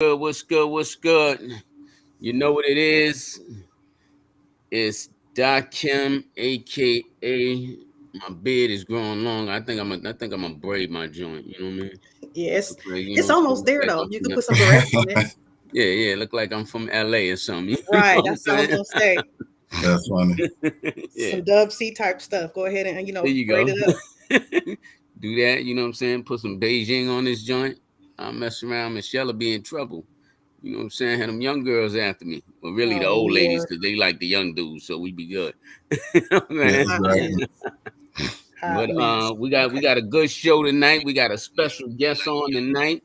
Good? What's good? What's good? You know what it is? It's Doc Kim, aka my beard is growing long. I think I'm gonna braid my joint. You know what I mean? Yes, Look like, it's almost look there like though. I'm You from could put some barrettes on it. yeah, yeah. Look like I'm from LA or something. You know Right, what I'm that's what I was saying? gonna say. That's funny. Yeah. Some Dub C type stuff. Go ahead and There you braid go. it up. Do that. You know what I'm saying? Put some Beijing on this joint. I'll mess around. Michelle will be in trouble. You know what I'm saying? Had them young girls after me. Well, really the Oh old ladies Lord, because they like the young dudes, so we be good. You know what I'm Yeah, saying? hot exactly. mess, hot But mess. we Okay, got a good show tonight. We got a special guest on tonight.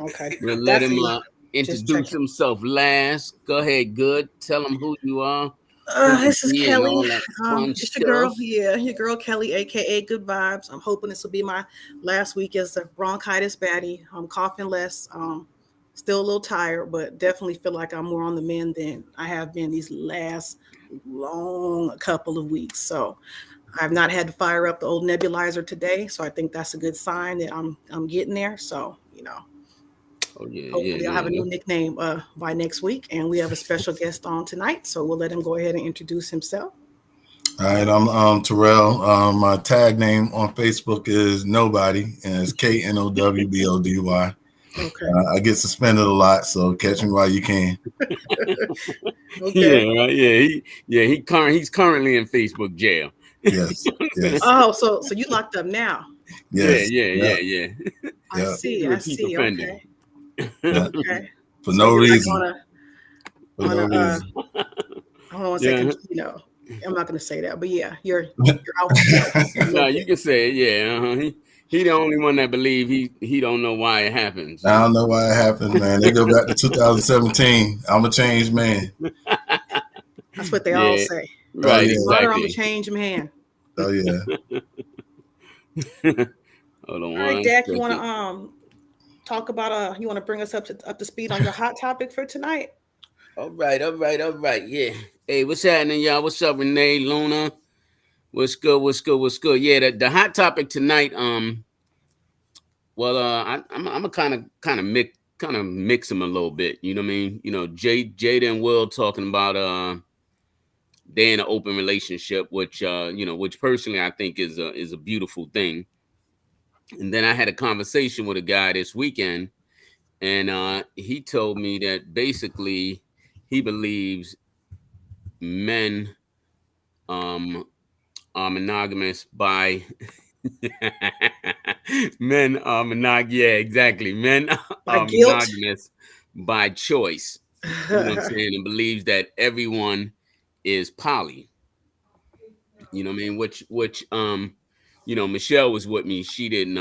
okay. We'll let him Definitely. Just introduce checking. himself last. Go ahead, good. Tell him who you are, who you This is be, and Kelly. all that fun It's your girl. stuff. Yeah, your girl Kelly, aka Good Vibes. I'm hoping this will be my last week as a bronchitis baddie. I'm coughing less. Still a little tired, but definitely feel like I'm more on the mend than I have been these last long couple of weeks. So I've not had to fire up the old nebulizer today, so I think that's a good sign that I'm getting there. So Oh yeah, yeah, hopefully I'll have a yeah. new nickname by next week, and we have a special guest on tonight, so we'll let him go ahead and introduce himself. All right, I'm Terrell. My tag name on Facebook is Nobody, and it's KNOWBODY. Okay, I get suspended a lot, so catch me while you can. okay. Yeah, right. He's currently in Facebook jail. Yes, You know what I'm saying? yes, Oh, so you locked up now? Yeah, yes, yeah, yeah, yeah, yeah. I yeah, see, He I repeat see. offender. Okay, yeah. okay. For So no you're like reason. For on no a reason. I don't want to say Yeah. I'm not going to say that, but yeah, you're out for blood a No, little you bit. can say it. Yeah. He the only one that believe he don't know why it happens. I don't know why it happened, man. They go back to 2017. I'm a changed man. That's what they all Yeah. say. Oh Right. Just yeah, water, I'm a Exactly. changed man. oh yeah. Hold on All right, one Dak, you want to second. talk about you want to bring us up to speed on your hot topic for tonight? All right. All right. All right. Yeah. Hey, what's happening, y'all? What's up, Renee, Luna? What's good? What's good? What's good? Yeah. The hot topic tonight. Well, I'm a kind of mix them a little bit. You know what I mean? You know, Jada and Will talking about they in an open relationship, which which personally I think is a beautiful thing. And then I had a conversation with a guy this weekend, and he told me that basically he believes men um are monogamous by men are yeah, exactly. Men By are guilt. monogamous by choice. You know what I'm saying? And believes that everyone is poly. You know what I mean? Which Michelle was with me. She didn't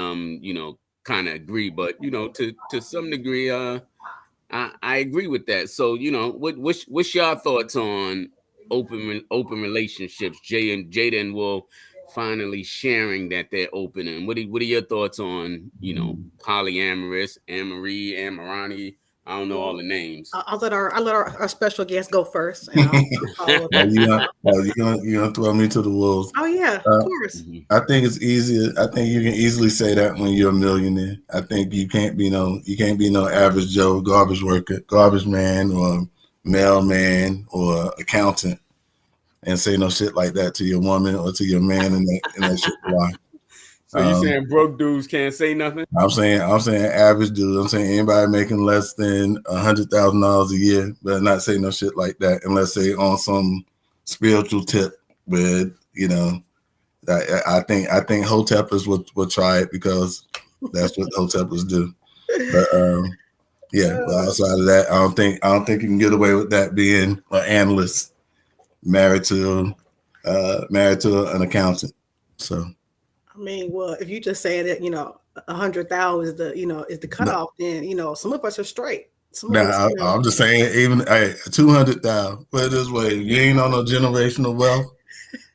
kind of agree, but to some degree, I agree with that. So, what's your thoughts on open relationships? Jada and Will finally sharing that they're open. And what are your thoughts on polyamorous, Amory, Amorani? I don't know all Well, the names. I'll let our special guest go first, and I'll follow up Oh, after that. you gonna throw me to the wolves? Oh yeah, of Uh, course. Mhm. I think it's easier. I think you can easily say that when you're a millionaire. I think you can't be no average Joe, garbage worker, garbage man, or mailman or accountant, and say no shit like that to your woman or to your man in that shit. Why? So you Um, saying broke dudes can't say nothing? I'm saying average dude. I'm saying anybody making less than $100,000 a year better not say no shit like that unless they on some spiritual tip with I think hoteppers would try it because that's what hoteppers do. But yeah, but Uh, outside of that, I don't think you can get away with that being an analyst married to an accountant. So I mean, well, if you just say that 100,000 is the cutoff, then some of us are straight. Some of us, now I'm just saying, even hey, 200,000. Put it this way: if you ain't on no generational wealth,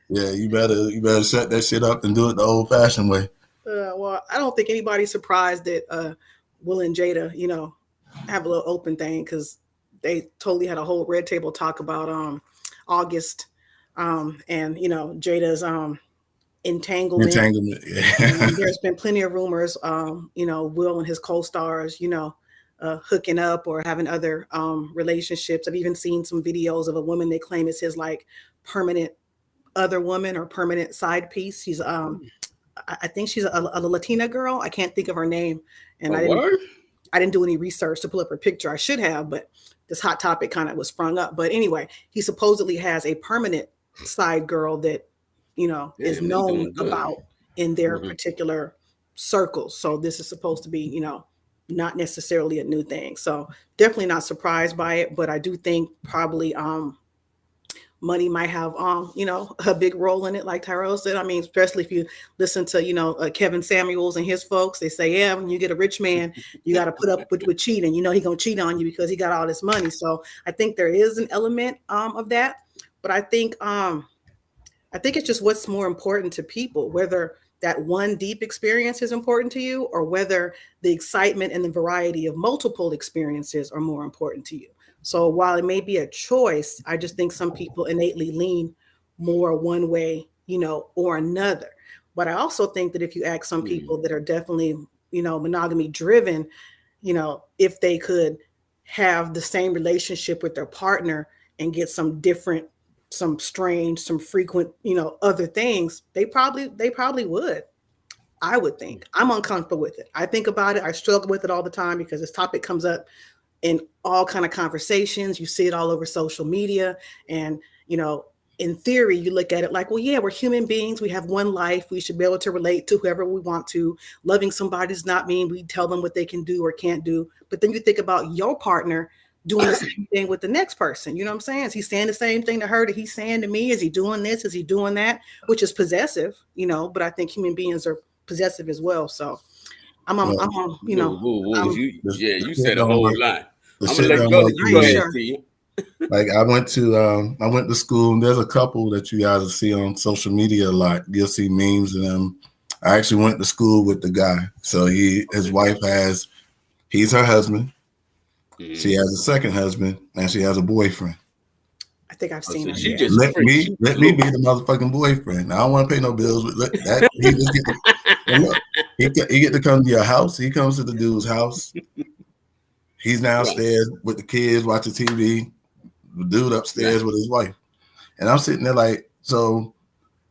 yeah, you better shut that shit up and do it the old fashioned way. well, I don't think anybody's surprised that Will and Jada, have a little open thing because they totally had a whole red table talk about August, and Jada's entanglement. Entanglement. Yeah. And there's been plenty of rumors, Will and his co-stars, hooking up or having other relationships. I've even seen some videos of a woman they claim is his like permanent other woman or permanent side piece. She's I think she's a Latina girl. I can't think of her name, and A word? I didn't do any research to pull up her picture. I should have, but this hot topic kind of was sprung up. But anyway, he supposedly has a permanent side girl that, is Damn, they known doing good. about in their Mhm. particular circles. So this is supposed to be, not necessarily a new thing. So definitely not surprised by it, but I do think probably money might have a big role in it, like Tyrell said. I mean, especially if you listen to Kevin Samuels and his folks. They say, yeah, when you get a rich man, you got to put up with cheating. He gonna cheat on you because he got all this money. So I think there is an element of that, but I think it's just what's more important to people, whether that one deep experience is important to you or whether the excitement and the variety of multiple experiences are more important to you. So while it may be a choice, I just think some people innately lean more one way, or another. But I also think that if you ask some Mhm. people that are definitely, monogamy driven, if they could have the same relationship with their partner and get some different, some strange, some frequent, other things, they probably would. I would think. I'm uncomfortable with it. I think about it. I struggle with it all the time because this topic comes up in all kind of conversations. You see it all over social media, and in theory, you look at it like, well, yeah, we're human beings. We have one life. We should be able to relate to whoever we want to. Loving somebody does not mean we tell them what they can do or can't do. But then you think about your partner doing the same thing with the next person. You know what I'm saying? Is he saying the same thing to her that he's saying to me? Is he doing this? Is he doing that? Which is possessive, but I think human beings are possessive as well. So I'm on, Well, I'm on, Whoa, whoa, whoa. I'm, Yeah, the you shit said a don't whole work. lot. The I'm gonna shit let don't go. work You I the go ain't way. ahead, sure. T. Like I went to school, and there's a couple that you guys will see on social media a lot. You'll see memes of them. I actually went to school with the guy. So his wife he's her husband. She Mhm. has a second husband, and she has a boyfriend. I think I've Oh, seen so her. she Yeah. just free. She Let me be flew. the motherfucking boyfriend. I don't want to pay no bills. That he just get to, and look, he get to come to your house. He comes to the dude's house. He's Right. downstairs with the kids watching TV. The dude upstairs Right. with his wife. And I'm sitting there like, so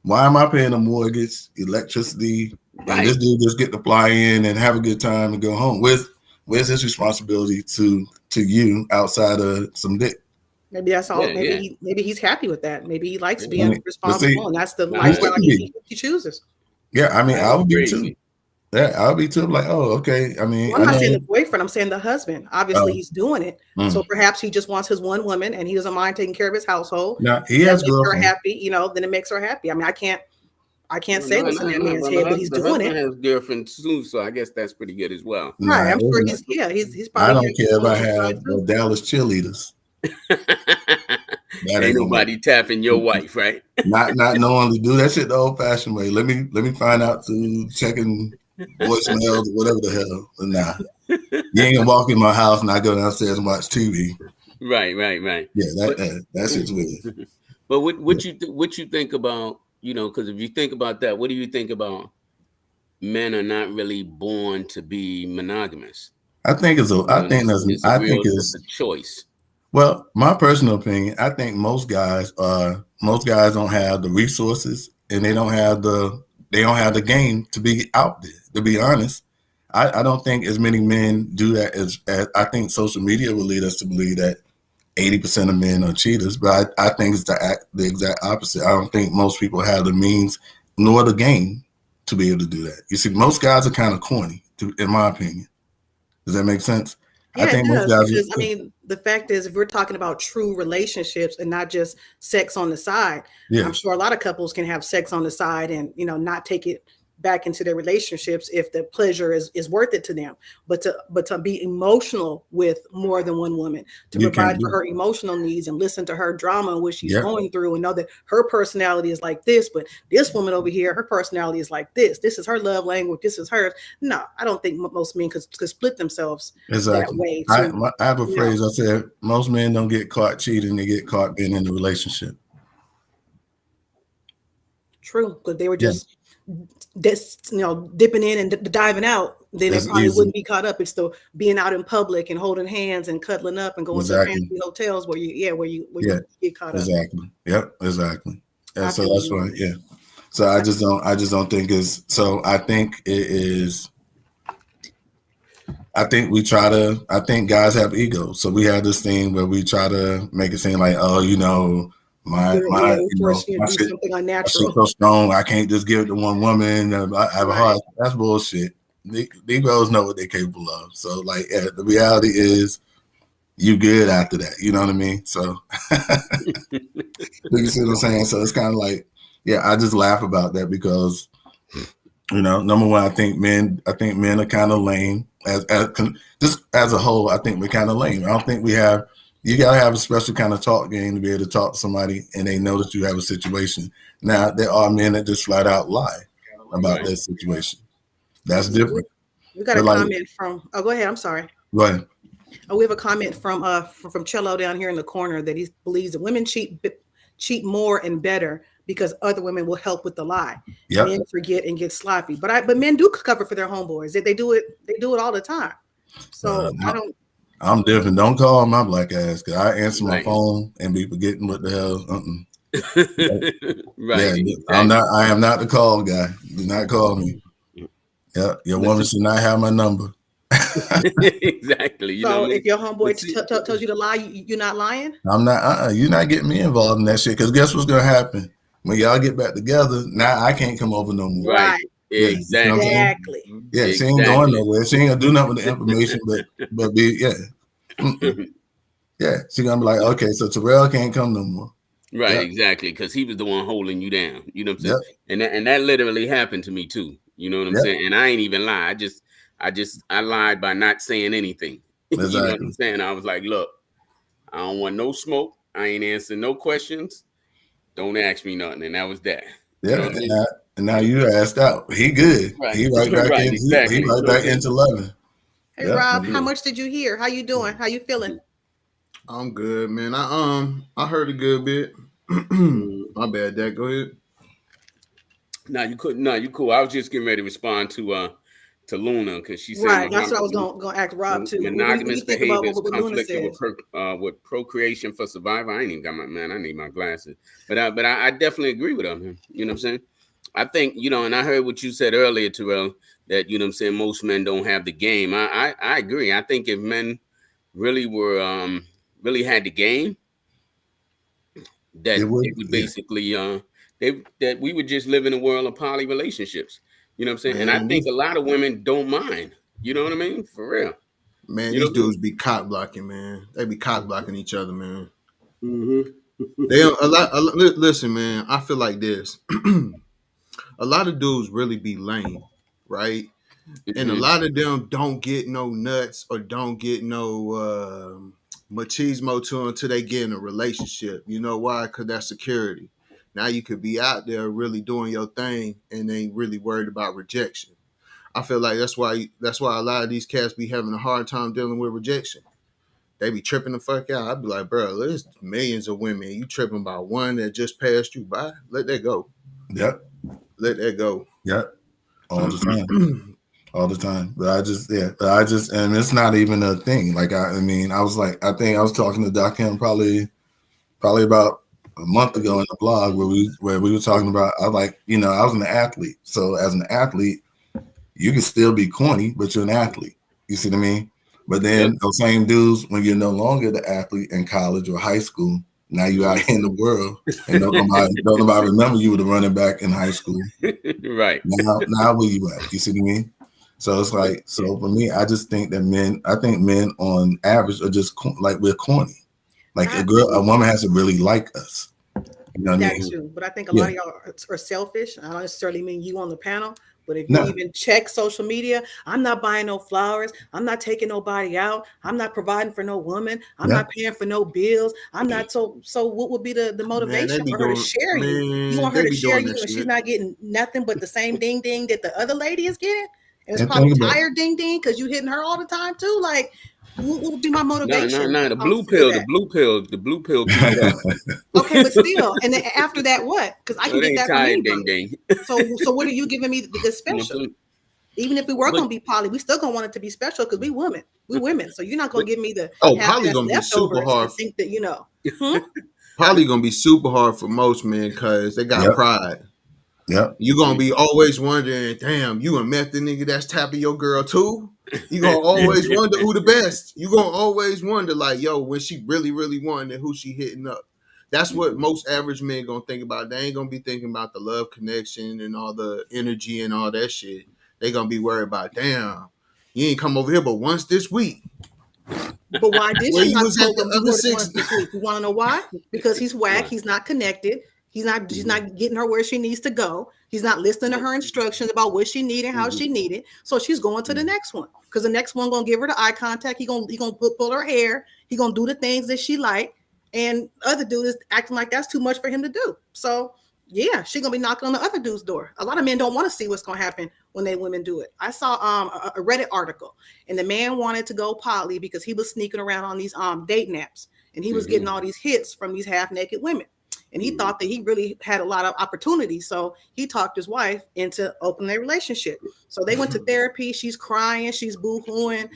why am I paying a mortgage, electricity, and this Right. dude just get to fly in and have a good time and go home? Where's his responsibility to you outside of some dick? Maybe that's all. Yeah. Maybe Yeah. maybe he's happy with that. Maybe he likes Yeah. I being mean, but see, responsible, and that's the he Nah, lifestyle should he, be. he chooses. Yeah, I mean, I that's would be too. crazy. Yeah, I would be too. Like, oh, okay. I mean, Well, I'm I not saying know. the boyfriend. I'm saying the husband. Obviously, Uh, he's doing it. mm. So perhaps he just wants his one woman, and he doesn't mind taking care of his household. Now he If that has makes her girlfriend. happy, then it makes her happy. I mean, I can't No, say no, what's in no, that no, man's bro. head, but he's The doing husband it. has girlfriend too, so I guess that's pretty good as well. Right. Nah, I'm sure he's I probably don't happy care if on I his side have too. Dallas cheerleaders. That Ain't ain't gonna work. nobody tapping your wife, right? Not knowing to do that shit the old fashioned way. Let me find out to checking voicemails or whatever the hell. Nah, you ain't gonna walk in my house and I go downstairs and watch TV. Right, right, right. Yeah, But that shit's weird. but Yeah. what you think about, because if you think about that, what do you think about men are not really born to be monogamous? And it's a I think real it's it's a choice. well, my personal opinion. I think most guys don't have the resources and they don't have the game to be out there. To be honest, I don't think as many men do that as I think social media will lead us to believe that 80% of men are cheaters, but I think it's the exact opposite. I don't think most people have the means nor the game to be able to do that. You see, most guys are kind of corny, in my opinion. Does that make sense? I Yeah, it think most does. guys, Because I mean, the fact is, if we're talking about true relationships and not just sex on the side, yeah, I'm sure a lot of couples can have sex on the side and not take it back into their relationships if the pleasure is worth it to them. But to be emotional with more than one woman, to you provide can't for do her emotional needs and listen to her drama and what it. she's Yeah, going through, and know that her personality is like this, but this woman over here, her personality is like this. This is her love language. This is hers. No, I don't think most men could split themselves that exactly. way to, I have a you know, phrase. I said most men don't get caught cheating; they get caught being in a relationship. true, because they were Yeah, just dipping in and diving out then it It's probably easy. wouldn't be caught up. It's the being out in public and holding hands and cuddling up and going to Exactly. fancy hotels where Yeah. you get caught up. Exactly. Yep. Exactly. And I so feel that's you on why. that. Yeah. So I just don't think it's. So I think it is. I think we try to. I think guys have egos, so we have this thing where we try to make it seem like, oh, Yeah, my, we force you to my do shit, something my shit's unnatural. so strong. I can't just give it to one woman. I have a Right. heart. That's bullshit. Negroes know what they're capable of. So, like, yeah, the reality is, you good after that. You know what I mean? So, you see what I'm saying? So it's kind of like, yeah, I just laugh about that because number one, I think men are kind of lame just as a whole. I think we're kind of lame. I don't think we have. You gotta have a special kind of talk game to be able to talk to somebody and they know that you have a situation. Now there are men that just flat out lie about Right. their situation. That's So different. we got a But like, comment from. Oh, go ahead. I'm sorry. go ahead. Oh, we have a comment from Cello down here in the corner that he believes that women cheat more and better because other women will help with the lie. Yep. Men forget and get sloppy, but men do cover for their homeboys. They do it. They do it all the time. So I don't. I'm different. Don't call my black ass because I answer my Right. phone and be forgetting what the hell. Right. Yeah, I'm Exactly. not. I am not the call guy. Do not call me. Yeah, your But woman see, should not have my number. exactly. You know So what I if mean? your But homeboy see, tells you to lie, you're not lying. I'm not. You're not getting me involved in that shit. Because guess what's gonna happen when y'all get back together? Now I can't come over no more. right. Right. Yeah, you know what I'm Exactly. saying? Exactly. Yeah, she ain't going Exactly. nowhere. She ain't gonna do nothing with the information, but be yeah, Mm-mm. Yeah. She gonna be like, okay, so Terrell can't come no more. Right, Yep, exactly, because he was the one holding you down. You know what I'm saying? yep, And that literally happened to me too. You know what I'm yep. saying? And I ain't even lie. I lied by not saying anything. You know what I'm Exactly. saying? I was like, look, I don't want no smoke. I ain't answering no questions. Don't ask me nothing. And that was that. You know Yeah, what I mean? and now you asked out. He good. Right. He right back Right, in. He exactly. You right know what I'm back saying? into loving. Hey Yep. Rob, how Mhm. much did you hear? How you doing? How you feeling? I'm good, man. I heard a good bit. Mhm. My bad, Dad. Go ahead. No, you couldn't. No, you cool. I was just getting ready to respond to Luna because she said Right. That's what I was gonna ask Rob too. What do monogamous you think about behavior is what Luna conflicted says? with procreation for survival. I ain't even got my man. I need my glasses, but I definitely agree with him. You know what I'm saying? I think and I heard what you said earlier, Terrell, that what I'm saying most men don't have the game. I agree. I think if men really were really had the game, that It they would. would Yeah. basically that we would just live in a world of poly relationships. You know what I'm saying? And I Man, think these a lot of women don't mind. You know what I mean? For real. man, You know these what I'm dudes be cock blocking, man. They be cock blocking each other, man. saying? They don't- listen, man. I feel like this. A lot of dudes really be lame, right? And a Hmm. lot of them don't get no nuts or don't get no machismo to them until they get in a relationship. You know why? Because that's security. Now you could be out there really doing your thing and ain't really worried about rejection. I feel like that's why a lot of these cats be having a hard time dealing with rejection. They be tripping the fuck out. I'd be like, bro, there's millions of women. You tripping about one that just passed you by? Let that go. Yep. Let that go. Yep. All the time. All the time. And it's not even a thing. Like I mean, I think I was talking to Doc Kim probably about a month ago in the blog where we were talking about. I was like, I was an athlete. So as an athlete, you can still be corny, but you're an athlete. You see what I mean? But Yep. then those same dudes, when you're no longer the athlete in college or high school, now you out in the world and don't nobody remember you were the running back in high school. Right. Now where you at? You see what I mean? So it's like, so for me, I just think that I think men on average are just like we're corny. Like I, a woman has to really like us. You know what I that mean? too, but I think a Yeah. lot of y'all are selfish. I don't necessarily mean you on the panel, but if you No. even check social media, I'm not buying no flowers. I'm not taking nobody out. I'm not providing for no woman. I'm Yeah. not paying for no bills. I'm not so what would be the Man, they motivation be for her to doing share you? You man, want her they to be share doing you that and she's shit. not getting nothing but the same ding ding that the other lady is getting? And it's And probably think about it. tired ding ding because you hitting her all the time too. Like, what would be my No, no, motivation no. The blue for pill, the that? blue pill, the blue pill keep it up. Okay, but still, and then after that, what? Because I No, can it get ain't that from tired, ding anybody. ding. So what are you giving me that's You know what special? I'm saying? Even if we were but gonna be poly, we still gonna want it to be special because we women. We women. So you're not gonna but give me the Oh, poly half-ass gonna be super leftovers hard. and think that Hmm? Poly gonna be super hard for most men because they got Yep. pride. Yep. You gonna be always wondering, damn, you a method nigga that's tapping your girl too? You gonna always wonder who the best. You gonna always wonder, like, yo, when she really, really wanting, who she hitting up. That's what Mhm. most average men gonna think about. They ain't gonna be thinking about the love connection and all the energy and all that shit. They gonna be worried about, damn, you ain't come over here but once this week. But why did Where she you not was come at over the other more than six. once this week? You want to know why? Because he's whack. Right. He's not connected. She's Mhm. not getting her where she needs to go. He's not listening to her instructions about what she needed, how Mhm. she needed. So she's going to the Mhm. next one because the next one gonna give her the eye contact. He gonna pull her hair. He gonna do the things that she like, and other dude is acting like that's too much for him to do. So yeah, she gonna be knocking on the other dude's door. A lot of men don't want to see what's gonna happen when they women do it. I saw a Reddit article, and the man wanted to go poly because he was sneaking around on these dating apps, and he was getting Mhm. all these hits from these half naked women. And he Mhm. thought that he really had a lot of opportunities. So he talked his wife into opening their relationship. So they went to therapy. She's crying. She's boo-hooing.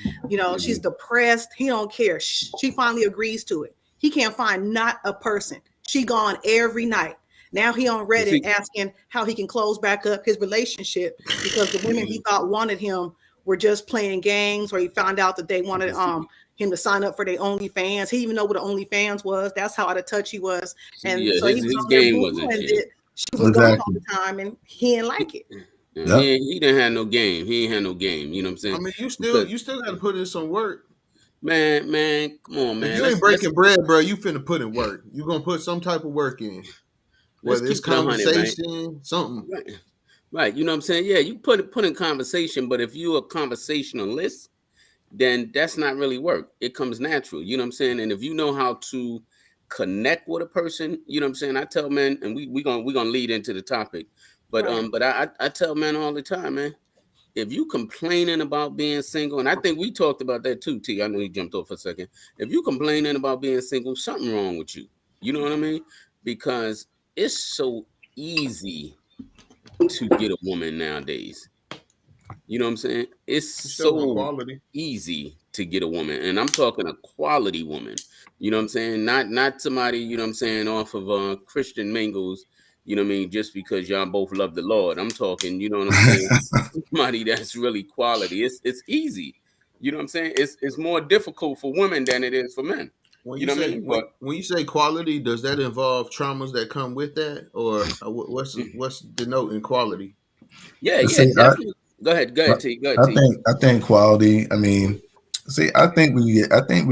She's Mhm. depressed. He don't care. She finally agrees to it. He can't find not a person. She gone every night. Now he on You Reddit see, asking how he can close back up his relationship because the women he thought wanted him were just playing games, or he found out that they wanted you see, him to sign up for their OnlyFans. He even know what an OnlyFans was. That's how out of touch he was. And yeah, so he was his on there game wasn't boo-hooing there. that she was gone all Exactly. the time and he didn't like it. Yeah, Yep. he didn't have no game. He ain't had no game. You know what I'm I saying? mean, Because you still got to put in some work. man, come on, If man. you ain't Let's breaking bread, bro, you finna put in work. You gonna put some type of work in, let's whether it's keep it 100, man. conversation, something. Right, right. You know what I'm saying? Yeah, you put in conversation, but if you're a conversationalist, then that's not really work. It comes natural. You know what I'm saying? And if you know how to connect with a person, you know what I'm saying? I tell men, and we gonna lead into the topic, but Right. I tell men all the time, man. If you complaining about being single, and I think we talked about that too, T. I know he jumped off for a second. If you complaining about being single, something wrong with you. You know what I mean? Because it's so easy to get a woman nowadays. You know what I'm saying? It's You still want so quality. easy to get a woman, and I'm talking a quality woman. You know what I'm saying? Not somebody, you know what I'm saying, off of Christian mingles, you know what I mean, just because y'all both love the Lord. I'm talking, you know what I'm saying? Somebody that's really quality. It's easy. You know what I'm saying? It's more difficult for women than it is for men. When You you know what I say mean? But when you say quality, does that involve traumas that come with that, or what's denoting quality? yeah, yeah, See, definitely. Go ahead, T. Go ahead, T. I think quality. I mean, see, I think we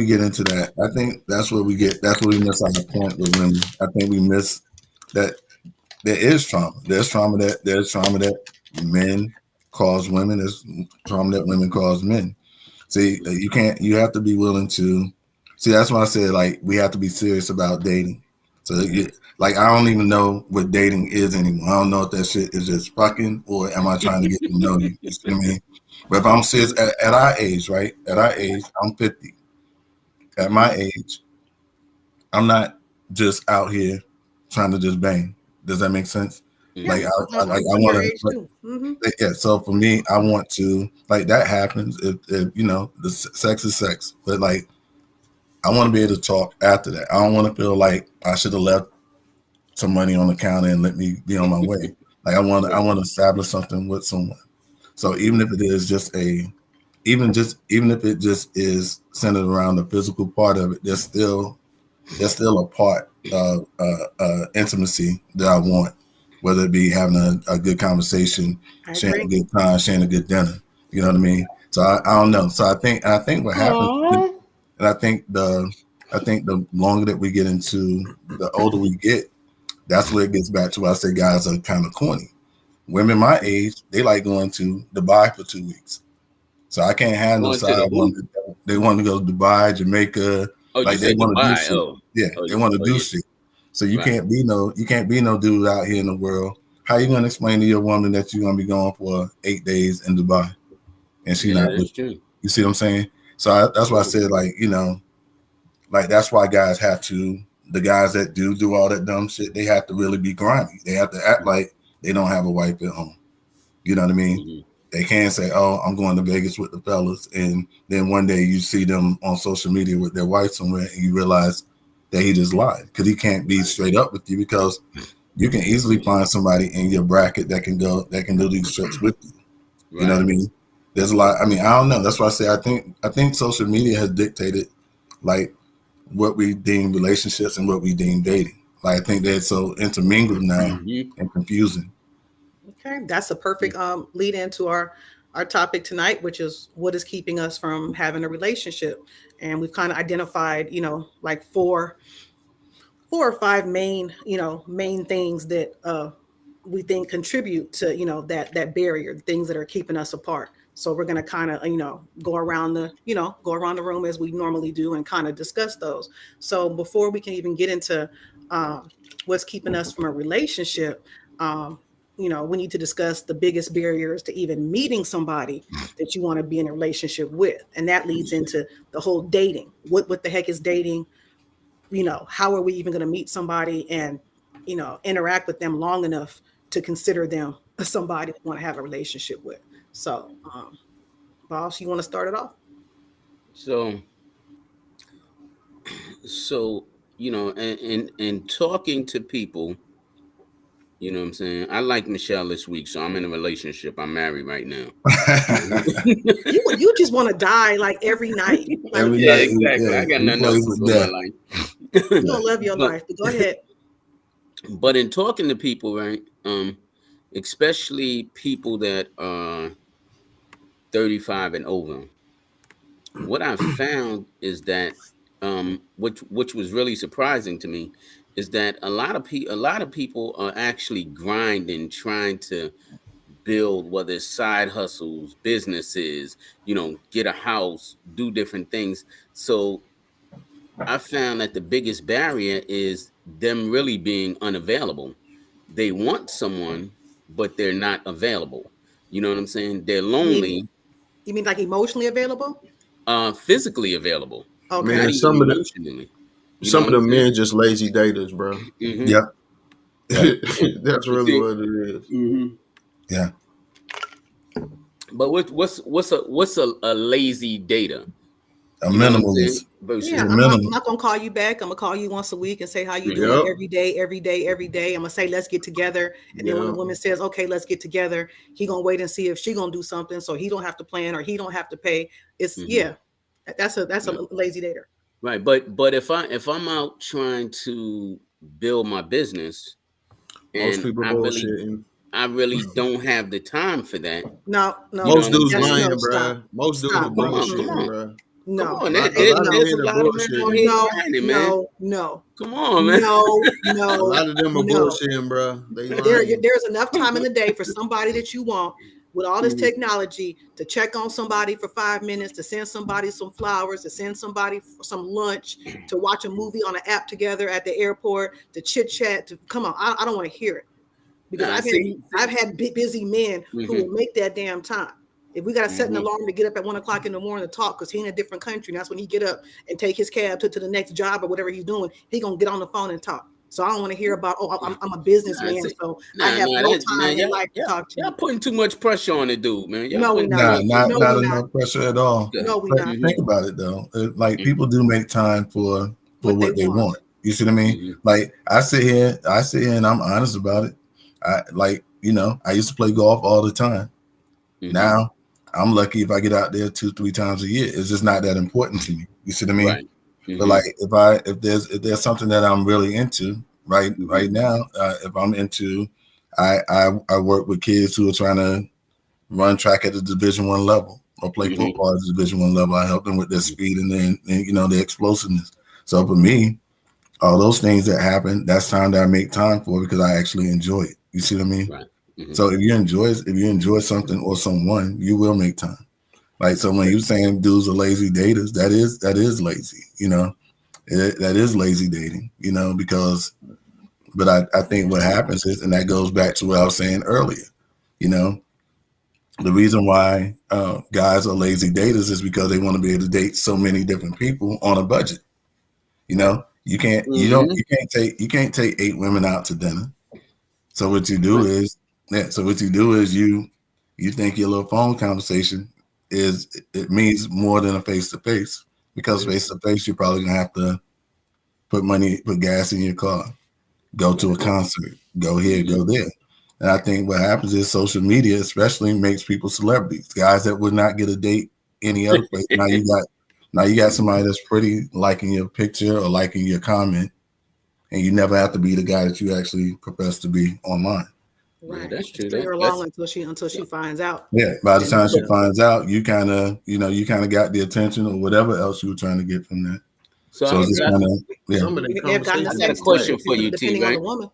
get into that. I think that's where we miss our point with women. I think we miss that there is trauma. There's trauma that men cause women. There's trauma that women cause men. See, you can't. You have to be willing to. See, that's why I said like we have to be serious about dating. So, like, I don't even know what dating is anymore. I don't know if that shit is just fucking or am I trying to get to know you? You see what I mean? But if I'm serious at our age, right? At our age, I'm 50. At my Mhm. age, I'm not just out here trying to just bang. Does that make sense? Yeah, Like, Mhm. I'm want your to. age too. Yeah, so for me, I want to like that happens if the sex is sex, but like I want to be able to talk after that. I don't want to feel like I should have left some money on the counter and let me be on my way. Like I Right. want to establish something with someone. So even if it is just even if it just is centered around the physical part of it, there's still a part of intimacy that I want, whether it be having a good conversation, I sharing a agree. good time, sharing a good dinner. You know what I mean? So I don't know. So I think what happens, and I think the longer that we get into, the older we get, that's where it gets back to. I say guys are kind of corny. Women my age, they like going to Dubai for 2 weeks. So I can't have no Going to side the who? woman. They want to go to Dubai, Jamaica, Oh, you like they said want to do Dubai. shit. Oh, Yeah, oh, they want to oh do yeah. shit. So Right. you can't be no dude out here in the world. How you gonna explain to your woman that you're gonna be going for 8 days in Dubai and she Yeah, not with that's you? true. You see what I'm saying? So that's why I said like like that's why guys have to the guys that do all that dumb shit they have to really be grimy. They have to act like they don't have a wife at home. You know what I mean? Mhm. They can say, "Oh, I'm going to Vegas with the fellas," and then one day you see them on social media with their wife somewhere, and you realize that he just lied because he can't be straight up with you because you can easily find somebody in your bracket that can do these trips with you. You know what I Right. mean? There's a lot. I mean, I don't know. That's why I say I think social media has dictated like what we deem relationships and what we deem dating. Like I think they're so intermingled now Mhm. and confusing. Okay, that's a perfect lead into our topic tonight, which is what is keeping us from having a relationship. And we've kind of identified, like four or five main, main things that we think contribute to, that barrier, things that are keeping us apart. So we're going to kind of, go around the room as we normally do and kind of discuss those. So before we can even get into what's keeping us from a relationship, we need to discuss the biggest barriers to even meeting somebody that you want to be in a relationship with. And that leads into the whole dating. What the heck is dating? How are we even going to meet somebody and, interact with them long enough to consider them somebody we want to have a relationship with? So, boss, you want to start it off? So so and talking to people, you know what I'm saying? I like Michelle this week, so I'm in a relationship. I'm married right now. You just want to die like every night. Like Every Yeah, night, exactly. yeah, I got he nothing else plays to with do in my death. life. you don't love your but life. But go ahead. but in talking to people, right? Especially people that are 35 and over, what I found is that which was really surprising to me is that a lot of people are actually grinding, trying to build, whether it's side hustles, businesses, get a house, do different things. So I found that the biggest barrier is them really being unavailable. They want someone, but they're not available. You know what I'm saying? They're You mean lonely, you mean like emotionally available? physically available, Okay. not Man, even emotionally. You know some what of I'm the saying? men just lazy daters, bro. Hmm. Yep, yep, That's You really see? what it is. Hmm. yeah. But what's a lazy data? A You know what I'm saying? minimalist. Yeah, He's a Versus, I'm minimal. not gonna call you back. I'm gonna call you once a week and say how you doing mhm, Yep. every day, every day, every day. I'm gonna say let's get together, and then when the Yep. woman says okay, let's get together, he gonna wait and see if she gonna do something, so he don't have to plan or he don't have to pay. It's mhm, yeah, that's a right. lazy dater. Right, but if I'm out trying to build my business Most and people bullshitting. I really don't have the time for that, No, you know no, Most what I'm dudes that's saying? no lying, stop, bro. Most dudes are stop. Come bullshitting, Mm-mm. on, bro. come No, on. A lot of There's men a are lot of men out bullshitting. here no, grinding, man. no, no, Come on, man. no, A no, lot of them are no. bullshitting, bro. They there lying. there's enough time in the day for somebody that you want with all this Mhm, technology to check on somebody for 5 minutes, to send somebody some flowers, to send somebody some lunch, to watch a movie on an app together at the airport, to chit chat. To come on, I don't want to hear it because Nah, I've had busy men who mhm, will make that damn time. If we got to set an mhm. alarm to get up at 1 o'clock in the morning to talk because he in a different country, and that's when he get up and take his cab to the next job or whatever he's doing, he gonna get on the phone and talk. So I don't want to hear about, oh, I'm a Nah, businessman, so I have no that time man, in life to talk to y'all you. putting too much pressure on the dude, man. Y'all No, we putting too not. Nah, much not pressure. No, not we not. enough pressure at all. Okay. No, we But not. Mhm, think about it though. Like mhm, people do make time for What they what they want. want. You see what I mean? mhm, Like I sit here and I'm honest about it. I used to play golf all the time. mhm. Now I'm lucky if I get out there 2, 3 times a year. It's just not that important to me. You see what I mean? Right. But Mhm, like if there's something that I'm really into mhm, right now, if I'm into, I work with kids who are trying to run track at the Division 1 level or play mhm, football at the Division 1 level. I help them with their mhm. speed and their explosiveness. So for me, all those things that happen, that's time that I make time for because I actually enjoy it. You see what I mean? Right. Mhm. So if you enjoy something or someone, you will make time. Like so when you saying dudes are lazy daters, that is lazy. That is lazy dating. Because but I think what happens is, and that goes back to what I was saying earlier. You know, the reason why guys are lazy daters is because they want to be able to date so many different people on a budget. Mhm. You can't take 8 women out to dinner. So what you do is, yeah. So what you do is you think your little phone conversation is it means more than a face to face, because Yeah. face to face you're probably gonna have to put gas in your car, go to a Right. concert, go here, Mhm. go there. And I think what happens is social media especially makes people celebrities. Guys that would not get a date any other place. Now you got somebody that's pretty liking your picture or liking your comment, and you never have to be the guy that you actually profess to be online. Yeah, Right. that's true. String her That's along until she finds out. Yeah. By the And time you she know, finds out, you kind of got the attention or whatever else you were trying to get from that. so. So it's just kind of yeah. Some of them we may have gotten the I got a conversations sex be too, question whack. for you, T. depending on the Right? woman.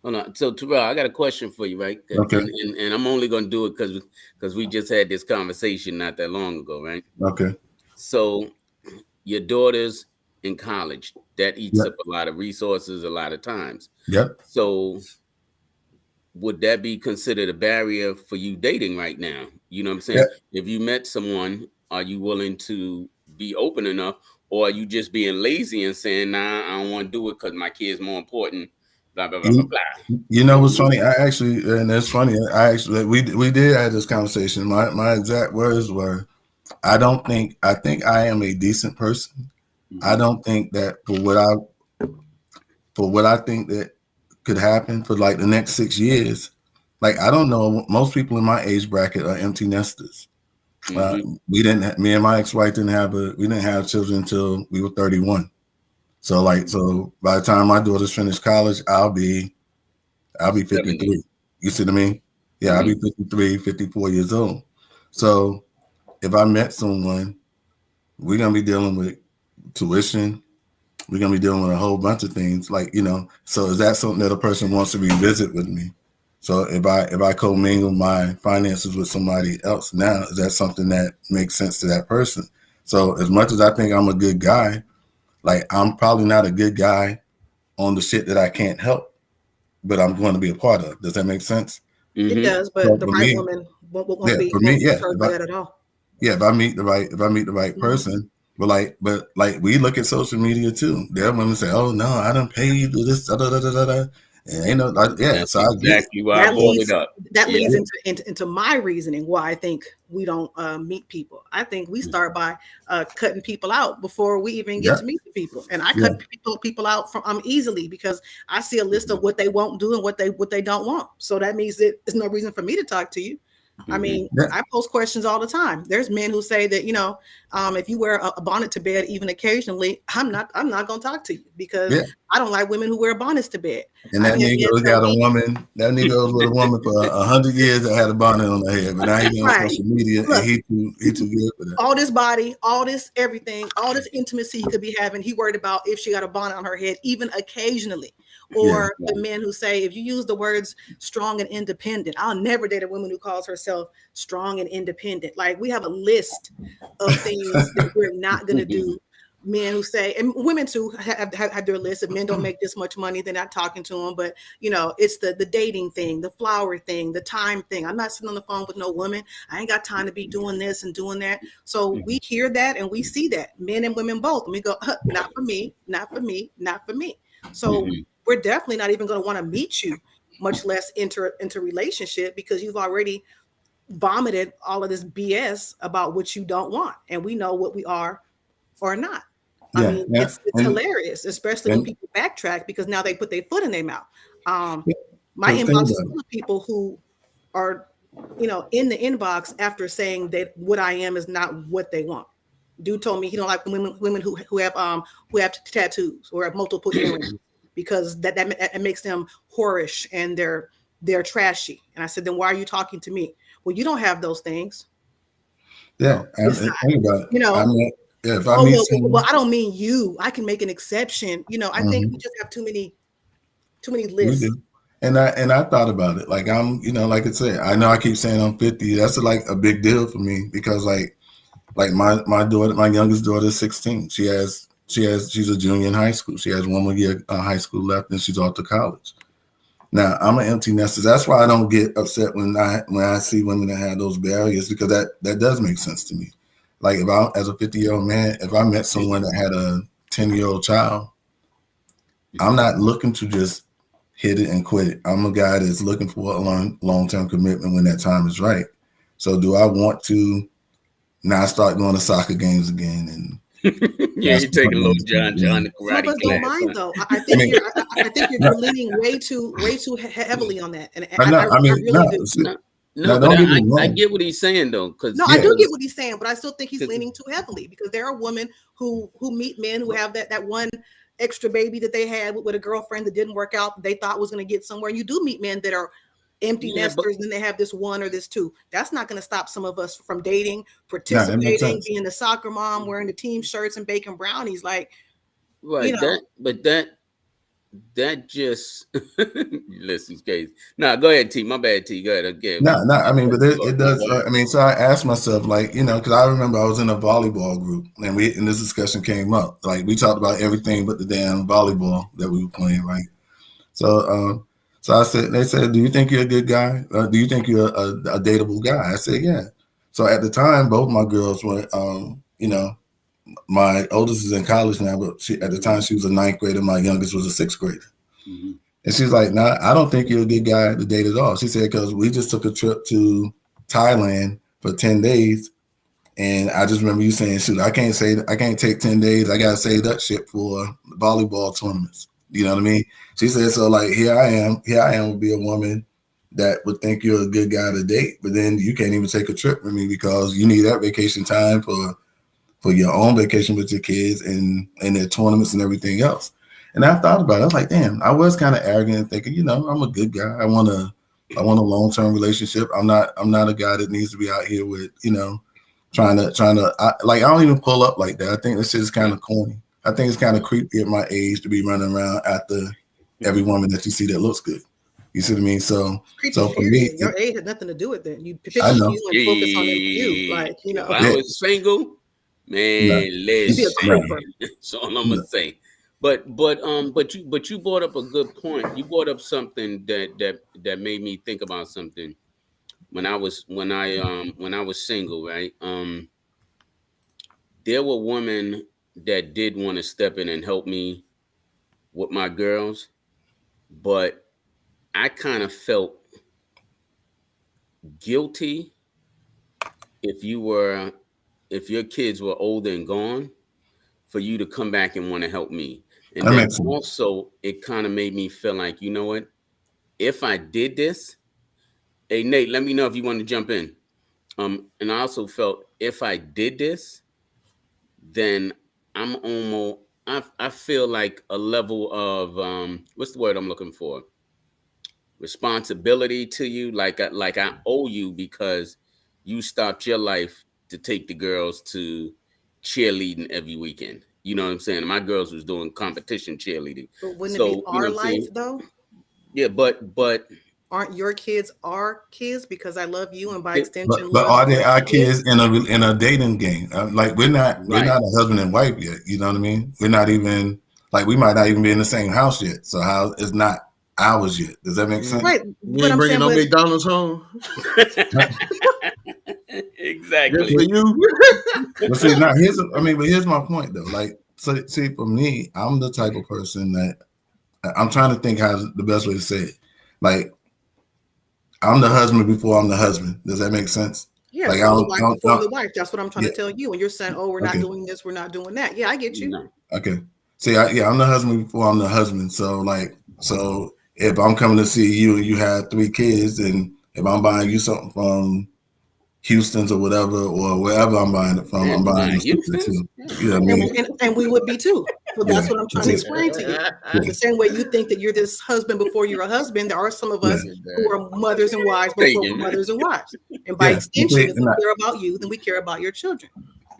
Hold on. So Terrell, I got a question for you, right? Okay. And I'm only gonna do it because we just had this conversation not that long ago, right? Okay. So your daughter's in college. That eats Yep. up a lot of resources, a lot of times. Yep. So would that be considered a barrier for you dating right now? You know what I'm Yeah. saying? If you met someone, are you willing to be open enough, or are you just being lazy and saying, "Nah, I don't want to do it because my kid's more important." Blah blah blah blah You, blah. you know what's funny? I actually, and it's funny. I actually, we did have this conversation. My exact words were, I think I am a decent person. I Mm-hmm. don't think that for what I think that could happen for like the next 6 years. Like I don't know, most people in my age bracket are empty nesters. Uh, Mm-hmm. me and my ex-wife we didn't have children until we were 31. So so by the time my daughters finish college, I'll be 70. 53. You see what I mean? Yeah, I'll Mm-hmm. be 53, 54 years old. So if I met someone, we're gonna be dealing with tuition. We're gonna be dealing with a whole bunch of things. So is that something that a person wants to revisit with me? So if I commingle my finances with somebody else now, is that something that makes sense to that person? So as much as I think I'm a good guy, like I'm probably not a good guy on the shit that I can't help, but I'm going to be a part of. Does that make sense? It Mm-hmm. does, but So the for right me, woman won't yeah, be for me, won't be yeah. deterred by that at all. If I meet the right Mhm. person, but we look at social media too. There are women say, "Oh no, I don't pay you to this." Da, da, da, da, da, da. And ain't no, yeah. That's So I get it. exactly why I that brought it leads up. that Yeah. leads Yeah, into my reasoning why I think we don't meet people. I think we start by cutting people out before we even get yeah, to meet the people. And I yeah. cut people out from easily because I see a list of what they won't do and what they don't want. So that means that there's no reason for me to talk to you. I Mm-hmm. mean, Yeah. I post questions all the time. There's men who say that if you wear a bonnet to bed even occasionally, I'm not going to talk to you because Yeah. I don't like women who wear bonnets to bed. And I've that had men nigga tell got a me, woman. That nigga was with a woman for 100 years that had a bonnet on her head, but now he be on right, social media and look, he too good for that. all this body, all this everything, all this intimacy he could be having, he worried about if she got a bonnet on her head, even occasionally. Yeah, Or the men who say, if you use the words strong and independent, I'll never date a woman who calls herself strong and independent. Like we have a list of things that we're not going to do. Men who say, and women too have their list. If men don't make this much money, they're not talking to them. But it's the dating thing, the flower thing, the time thing. I'm not sitting on the phone with no woman. I ain't got time to be doing this and doing that. So we hear that and we see that, men and women both. And we go, not for me, not for me, not for me. So Mm-hmm. we're definitely not even going to want to meet you, much less enter into relationship because you've already vomited all of this BS about what you don't want. And we know what we are or not. I yeah, mean, yeah. it's hilarious, especially when And people backtrack because now they put their foot in their mouth. Um, my because think inbox is about it. full of people who are, in the inbox after saying that what I am is not what they want. Dude told me he don't like women who have tattoos or have multiple earrings because that makes them whorish and they're trashy. And I said, then why are you talking to me? Well, you don't have those things. Yeah, Well, and it's not, think about it. you I know. mean, yeah, if I Oh meet well, someone, I don't mean you. I can make an exception. I think we mhm, just have too many we lists. do. And I thought about it. Like like I said, I know I keep saying I'm 50. That's like a big deal for me because like my daughter, my youngest daughter is 16. She's a junior in high school. She has one more year high school left, and she's off to college. Now I'm an empty nester. That's why I don't get upset when I see women that have those barriers because that does make sense to me. Like if I, as a 50-year-old man, if I met someone that had a 10-year-old child, I'm not looking to just hit it and quit it. I'm a guy that's looking for a long-term commitment when that time is right. So do I want to now start going to soccer games again and Yeah, you take basketball a little games? John the Some of karate us don't class, mind huh? though. I I think mean, I think you're no, leaning way too heavily on that, and no, I I mean, no, really do. No, no, no, but don't get me I wrong. get what he's saying though, No, because I Yeah, do get what he's saying, but I still think he's because leaning too heavily because there are women who meet men who have that one extra baby that they had with a girlfriend that didn't work out that they thought was going to get somewhere. You do meet men that are empty yeah, but nesters and then they have this one or this two. That's not going to stop some of us from dating, no, that makes participating, sense. being the soccer mom, wearing the team shirts and baking brownies. Like, you right know, that just listen, case. Nah, go ahead, T. My bad, T. Go ahead. Again, No, no, I mean, cut but the floor. it My does. bad. I mean, so I asked myself, like, because I remember I was in a volleyball group, and this discussion came up. Like, we talked about everything but the damn volleyball that we were playing, right? So, so I said, they said, "Do you think you're a good guy? Do you think you're a dateable guy?" I said, "Yeah." So at the time, both my girls were, my oldest is in college now, but at the time Mhm, she was a ninth grader. My youngest was a sixth grader. mhm, And she's like, "No, I don't think you're a good guy to date at all." She said, "Because we just took a trip to Thailand for 10 days, and I just remember you saying, shoot, I can't take 10 days. I gotta save that shit for volleyball tournaments. You know what I mean?" She said, "So like here I am would be a woman that would think you're a good guy to date, but then you can't even take a trip with me because you need that vacation time for your own vacation with your kids and their tournaments and everything else." And I thought about it. I was like, damn, I was kind of arrogant and thinking, I'm a good guy. I want a long term relationship. I'm not a guy that needs to be out here with, trying to like I don't even pull up like that. I think this shit is kind right. of corny. I think it's kind of creepy at my age to be running around after every woman that you see that looks good. You see what I mean? So it's creepy, so for me, period. Your age had nothing to do with it. You I picture know. you and focus on you. Yeah, Like, if I Yeah. was single, No. man, you'd be a listen. creeper. That's all I'm gonna No. say. But you brought up a good point. You brought up something that made me think about something when I was single, right? There were women that did want to step in and help me with my girls, but I kind of felt guilty if you were if your kids were older and gone for you to come back and want to help me. And That then makes sense. also it kind of made me feel like, you know what? If I did this, hey Nate, let me know if you want to jump in. And I also felt if I did this, then I'm almost I feel like a level of what's the word I'm looking for? Responsibility to you, like I owe you because you stopped your life to take the girls to cheerleading every weekend. You know what I'm saying? My girls was doing competition cheerleading. But wouldn't it be So, you know our what I'm life saying? though? Yeah, but Aren't your kids our kids because I love you and by it, extension But love are they our your kids kids? in a dating game? Like we're right. not a husband and wife yet. You know what I mean? We're not even like we might not even be in the same house yet. So how it's not ours yet? Does that make You sense? Right. you But ain't I'm bringing saying, no but McDonald's home just Exactly. for you. But see, now but here's my point though. Like, so see, for me, I'm the type of person that I'm trying to think how the best way to say it. Like, I'm the husband before I'm the husband. Does that make sense? yeah, Like, so I'm the wife before I'm the I don't wife. That's what I'm trying yeah, to tell you. And you're saying, oh, we're not okay. doing this, we're not doing that. Yeah, I get you. No. Okay. See, I'm the husband before I'm the husband. So, like, so if I'm coming to see you and you have 3 kids, and if I'm buying you something from Houston's or whatever, or wherever I'm buying it from, Man, I'm you buying buying you something Houston's? too. Yeah, You know what I And, mean? and we would be too. So Yeah. that's what I'm trying to See, explain to you. yeah. The same way you think that you're this husband before you're a husband, there are some of Yeah. us Look at who that. are mothers and wives before we're thinking, man. mothers and wives. And by Yeah. But, extension, see, if we care about you, then we care about your children.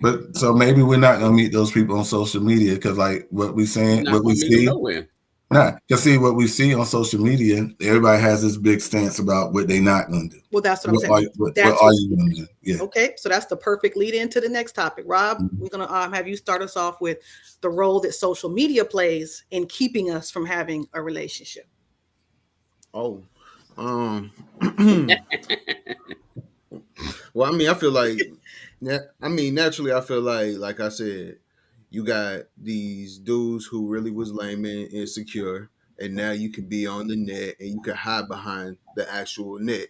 but so maybe we're not gonna meet those people on social media because, like, You're not what we gonna meet them see. nowhere. Nah, cause see what we see on social media. Everybody has this big stance about what they're not gonna do. Well, that's what I'm saying. What That's are what. you gonna do? Yeah. Okay, so that's the perfect lead into the next topic. Rob, Mhm. we're gonna have you start us off with the role that social media plays in keeping us from having a relationship. Oh, um, well, I mean, I feel like, naturally, I feel like I said, you got these dudes who really was lame and insecure, and now you can be on the net and you can hide behind the actual net.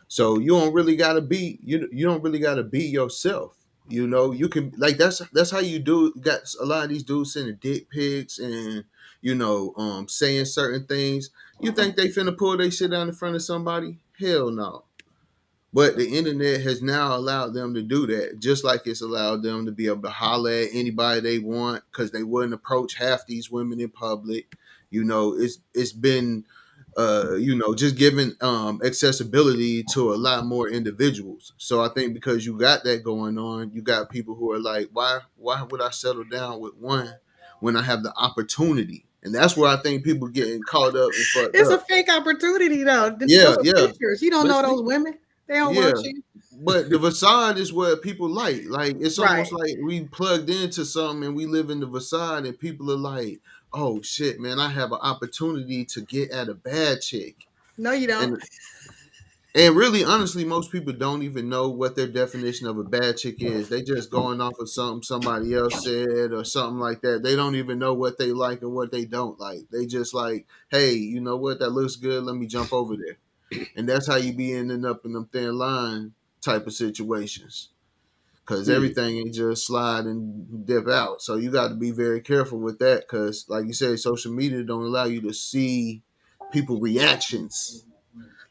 So you don't really gotta be you don't really gotta be yourself. You know, you can like that's how you do. Got a lot of these dudes sending dick pics and saying certain things. You think they finna pull their shit down in front of somebody? Hell no. But the internet has now allowed them to do that, just like it's allowed them to be able to holler at anybody they want because they wouldn't approach half these women in public. It's been just giving accessibility to a lot more individuals. So I think because you got that going on, you got people who are like, why would I settle down with one when I have the opportunity? And that's where I think people getting caught up and fucked It's a up. fake opportunity though. Yeah, Those are yeah. pictures. You don't But know see, those women. They don't yeah, want you. but the facade is what people like. Like it's almost Right. like we plugged into something and we live in the facade, and people are like, "Oh shit, man, I have an opportunity to get at a bad chick." No, you don't. And and really, honestly, most people don't even know what their definition of a bad chick is. They just going off of something somebody else said or something like that. They don't even know what they like or what they don't like. They just like, hey, you know what? That looks good. Let me jump over there. And that's how you be ending up in them thin line type of situations. Because Hmm. everything ain't just slide and dip out. So you got to be very careful with that. Because, like you said, social media don't allow you to see people reactions.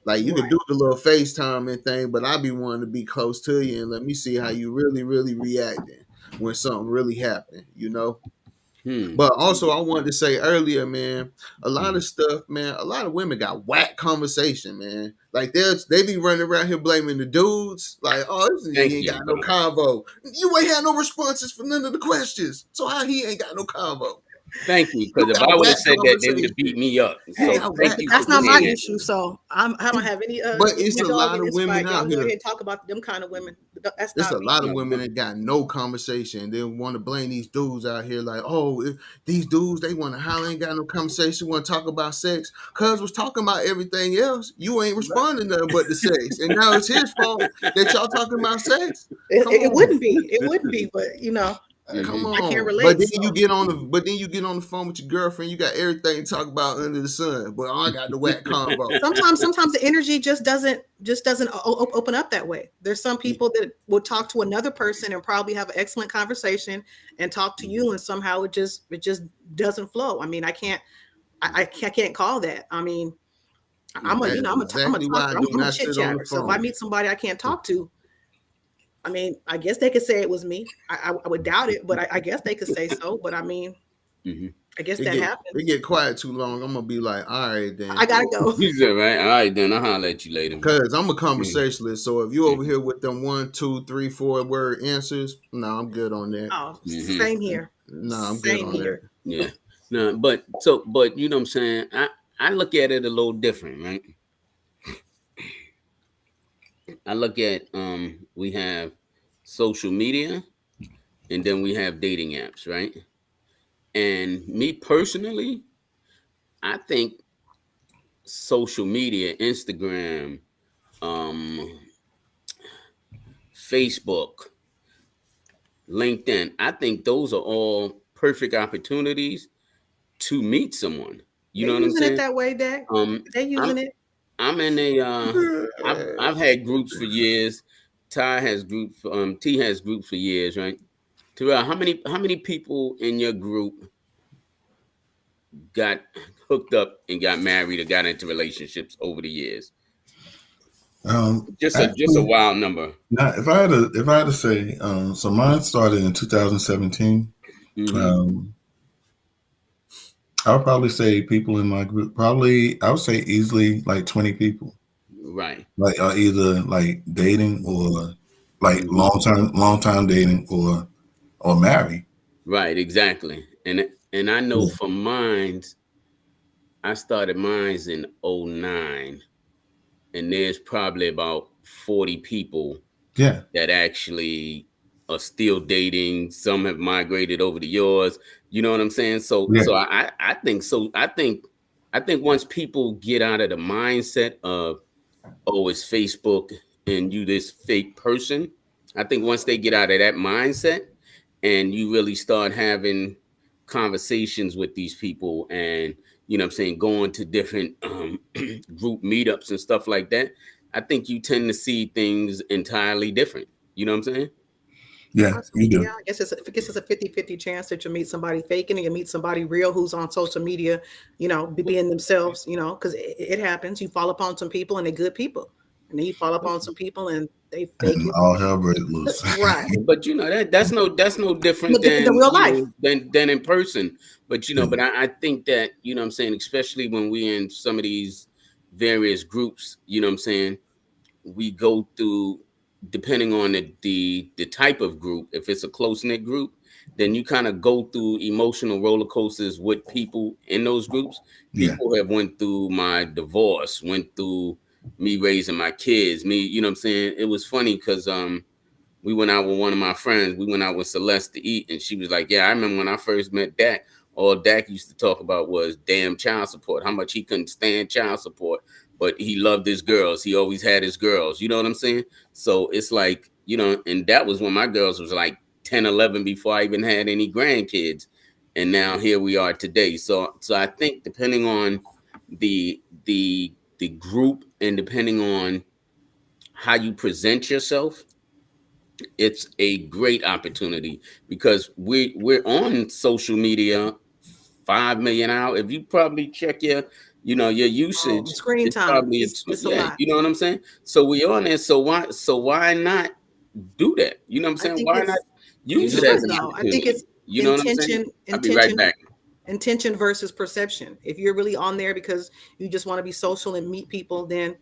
Like you could Right. do the little FaceTime and thing, but I be wanting to be close to you and let me see how you really, really reacting when something really happened, you know? Hmm. But also, I wanted to say earlier, man, a lot Hmm. of stuff, man, a lot of women got whack conversation, man. Like they be running around here blaming the dudes, like, oh, this nigga Thank ain't got you, no bro. convo. You ain't had no responses for none of the questions, so how he ain't got no convo? Thank you. You Because if got I would have whack said that, they would have beat conversation. me up. You Hey, So got thank whack you for that's not my saying that. issue. conversation. So I don't have any. But When it's a y'all get lot in of this women fight, y'all out go ahead here. and talk about them kind of women. That's There's a not me. lot of No, women bro. that got no conversation. They want to blame these dudes out here, like, oh, these dudes, they want to holler, ain't got no conversation, want to talk about sex. Cuz was talking about everything else. You ain't responding to nothing but the sex. And now it's his fault that y'all talking about sex. Come It on. wouldn't be. It wouldn't be. But Come Hmm. I can't on. relate. So But then you get on the phone with your girlfriend, you got everything to talk about under the sun. But I got the whack combo. sometimes the energy just doesn't open up that way. There's some people that will talk to another person and probably have an excellent conversation and talk to you, and somehow it just doesn't flow. I mean, I can't call that. I mean, I'm a That you know is I'm a exactly why talker. I I'm, do I'm a not chit sit on the chatter. So if I phone. meet somebody I can't talk to, I mean, I guess they could say it was me. I would doubt it, but I guess they could say so. But I mean, Hmm. I guess It that it happens. get quiet too long. I'm gonna be like, all right I then. gotta go. You said, right? All right, then I'll holler at you later. Cause I'm a Mhm. conversationalist. So if you over Mhm. here with them 1, 2, 3, 4 word answers, no, I'm good on that. Oh, Mhm. same here. No, I'm good Same on that. here. Yeah. No, but you know what I'm saying? I look at it a little different, right? I look at we have social media and then we have dating apps, right? And me personally, I think social media, Instagram, um, Facebook, LinkedIn, I think those are all perfect opportunities to meet someone. You They know what I'm using it saying? that way, Dak. They I'm using it. I'm in a I've had groups for years. T has groups for years, right? Terrell, how many people in your group got hooked up and got married or got into relationships over the years? Just a Actually, wild number. now if I had to say, so mine started in 2017. Hmm. Um, I would probably say people in my group, probably I would say easily like 20 people, Right. like either like dating or like Hmm. long time dating or married. Right, exactly. And I know Yeah, for mines, I started mines in '09, and there's probably about 40 people yeah, that actually are still dating. Some have migrated over to yours. You know what I'm saying? So yeah, so I think so. I think once people get out of the mindset of, oh, it's Facebook and you this fake person, I think once they get out of that mindset and you really start having conversations with these people, and I'm saying, going to different group meetups and stuff like that, I think you tend to see things entirely different. You know what I'm saying? Yeah, you Yeah, do. I guess it's a 50-50 chance that you meet somebody faking and you meet somebody real who's on social media, being themselves, because it happens. You fall upon some people and they're good people. And then you fall upon some people and they fake And it. all hell break loose. Right. But that's no No different different than than real life. than in person. But Yeah, I think that, what I'm saying, especially when we in some of these various groups, what I'm saying, we go through, depending on the type of group. If it's a close knit group, then you kind of go through emotional roller coasters with people in those groups. yeah, People have went through my divorce, went through me raising my kids, me, what I'm saying. It was funny because we went out with one of my friends. We went out with Celeste to eat, and she was like, "Yeah, I remember when I first met Dak. All Dak used to talk about was damn child support. How much he couldn't stand child support, but he loved his girls. He always had his girls. You know what I'm saying? So it's like, and that was when my girls was like 10, 11 before I even had any grandkids, and now here we are today. So I think, depending on the group, and depending on how you present yourself, it's a great opportunity, because we're on social media 5 million hours. If you probably check your usage, Screen it's time. probably It's a yeah, lot. you know what I'm saying. So we on there. So why not do that? You know what I'm I saying? think Why not it's you use it as should an though. I think opportunity? it's You know what I'm saying? intention, I'll be right intention, back. intention versus perception. If you're really on there because you just want to be social and meet people, then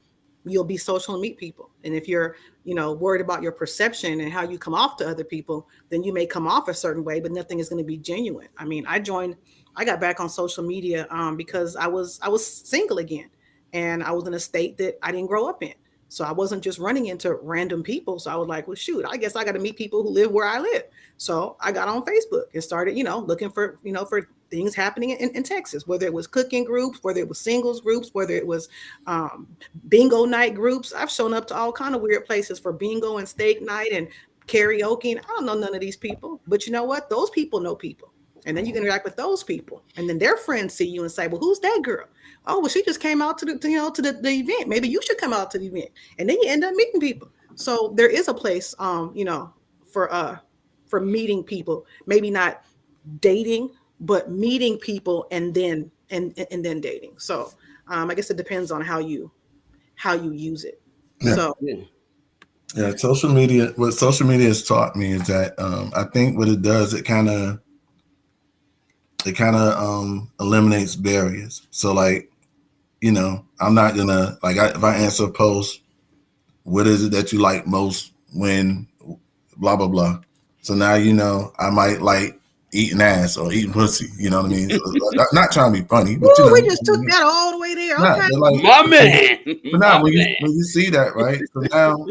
you'll be social and meet people. And if you're, worried about your perception and how you come off to other people, then you may come off a certain way, but nothing is going to be genuine. I mean, I got back on social media because I was single again, and I was in a state that I didn't grow up in. So I wasn't just running into random people. So I was like, well, shoot, I guess I got to meet people who live where I live. So I got on Facebook and started, looking for things happening in Texas, whether it was cooking groups, whether it was singles groups, whether it was um, bingo night groups. I've shown up to all kind of weird places for bingo and steak night and karaoke. And I don't know none of these people, but you know what? Those people know people. And then you can interact with those people, and then their friends see you and say, "Well, who's that girl? Oh, well, she just came out to the event. Maybe you should come out to the event." And then you end up meeting people. So there is a place, for meeting people. Maybe not dating, but meeting people and then dating. So I guess it depends on how you use it. yeah, So Yeah. yeah. Social media. What social media has taught me is that I think what it does, it kind of eliminates barriers. So like, I'm not gonna like if I answer a post, what is it that you like most when blah blah blah. So now I might like eating ass or eating pussy. You know what I mean? So, not trying to be funny, but woo, we just took that all the way there. nah, Okay. but like, My man, but now my when you man. when you see that, right? So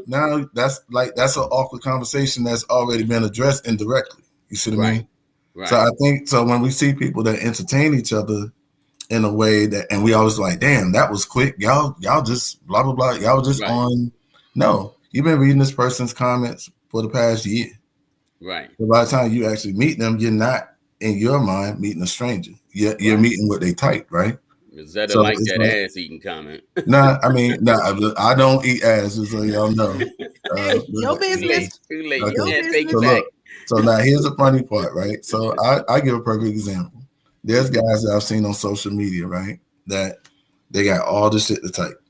now that's an awkward conversation that's already been addressed indirectly. You see what I Right, mean? So right, I think so when we see people that entertain each other in a way that, and we always like, damn, that was quick. Y'all just blah blah blah. Y'all just right, on. No, you've been reading this person's comments for the past year. right, So by the time you actually meet them, you're not in your mind meeting a stranger. You're right. meeting what they type, right? Rosetta So like it's that like, ass eating comment. nah, I mean, nah, I don't eat ass, just so y'all know. Hey, your Too late. business. Too late. You Your Okay. can't take So it business. back. look, so now here's the funny part, right? So I give a perfect example. There's Mhm. guys that I've seen on social media, right? That they got all the shit to type.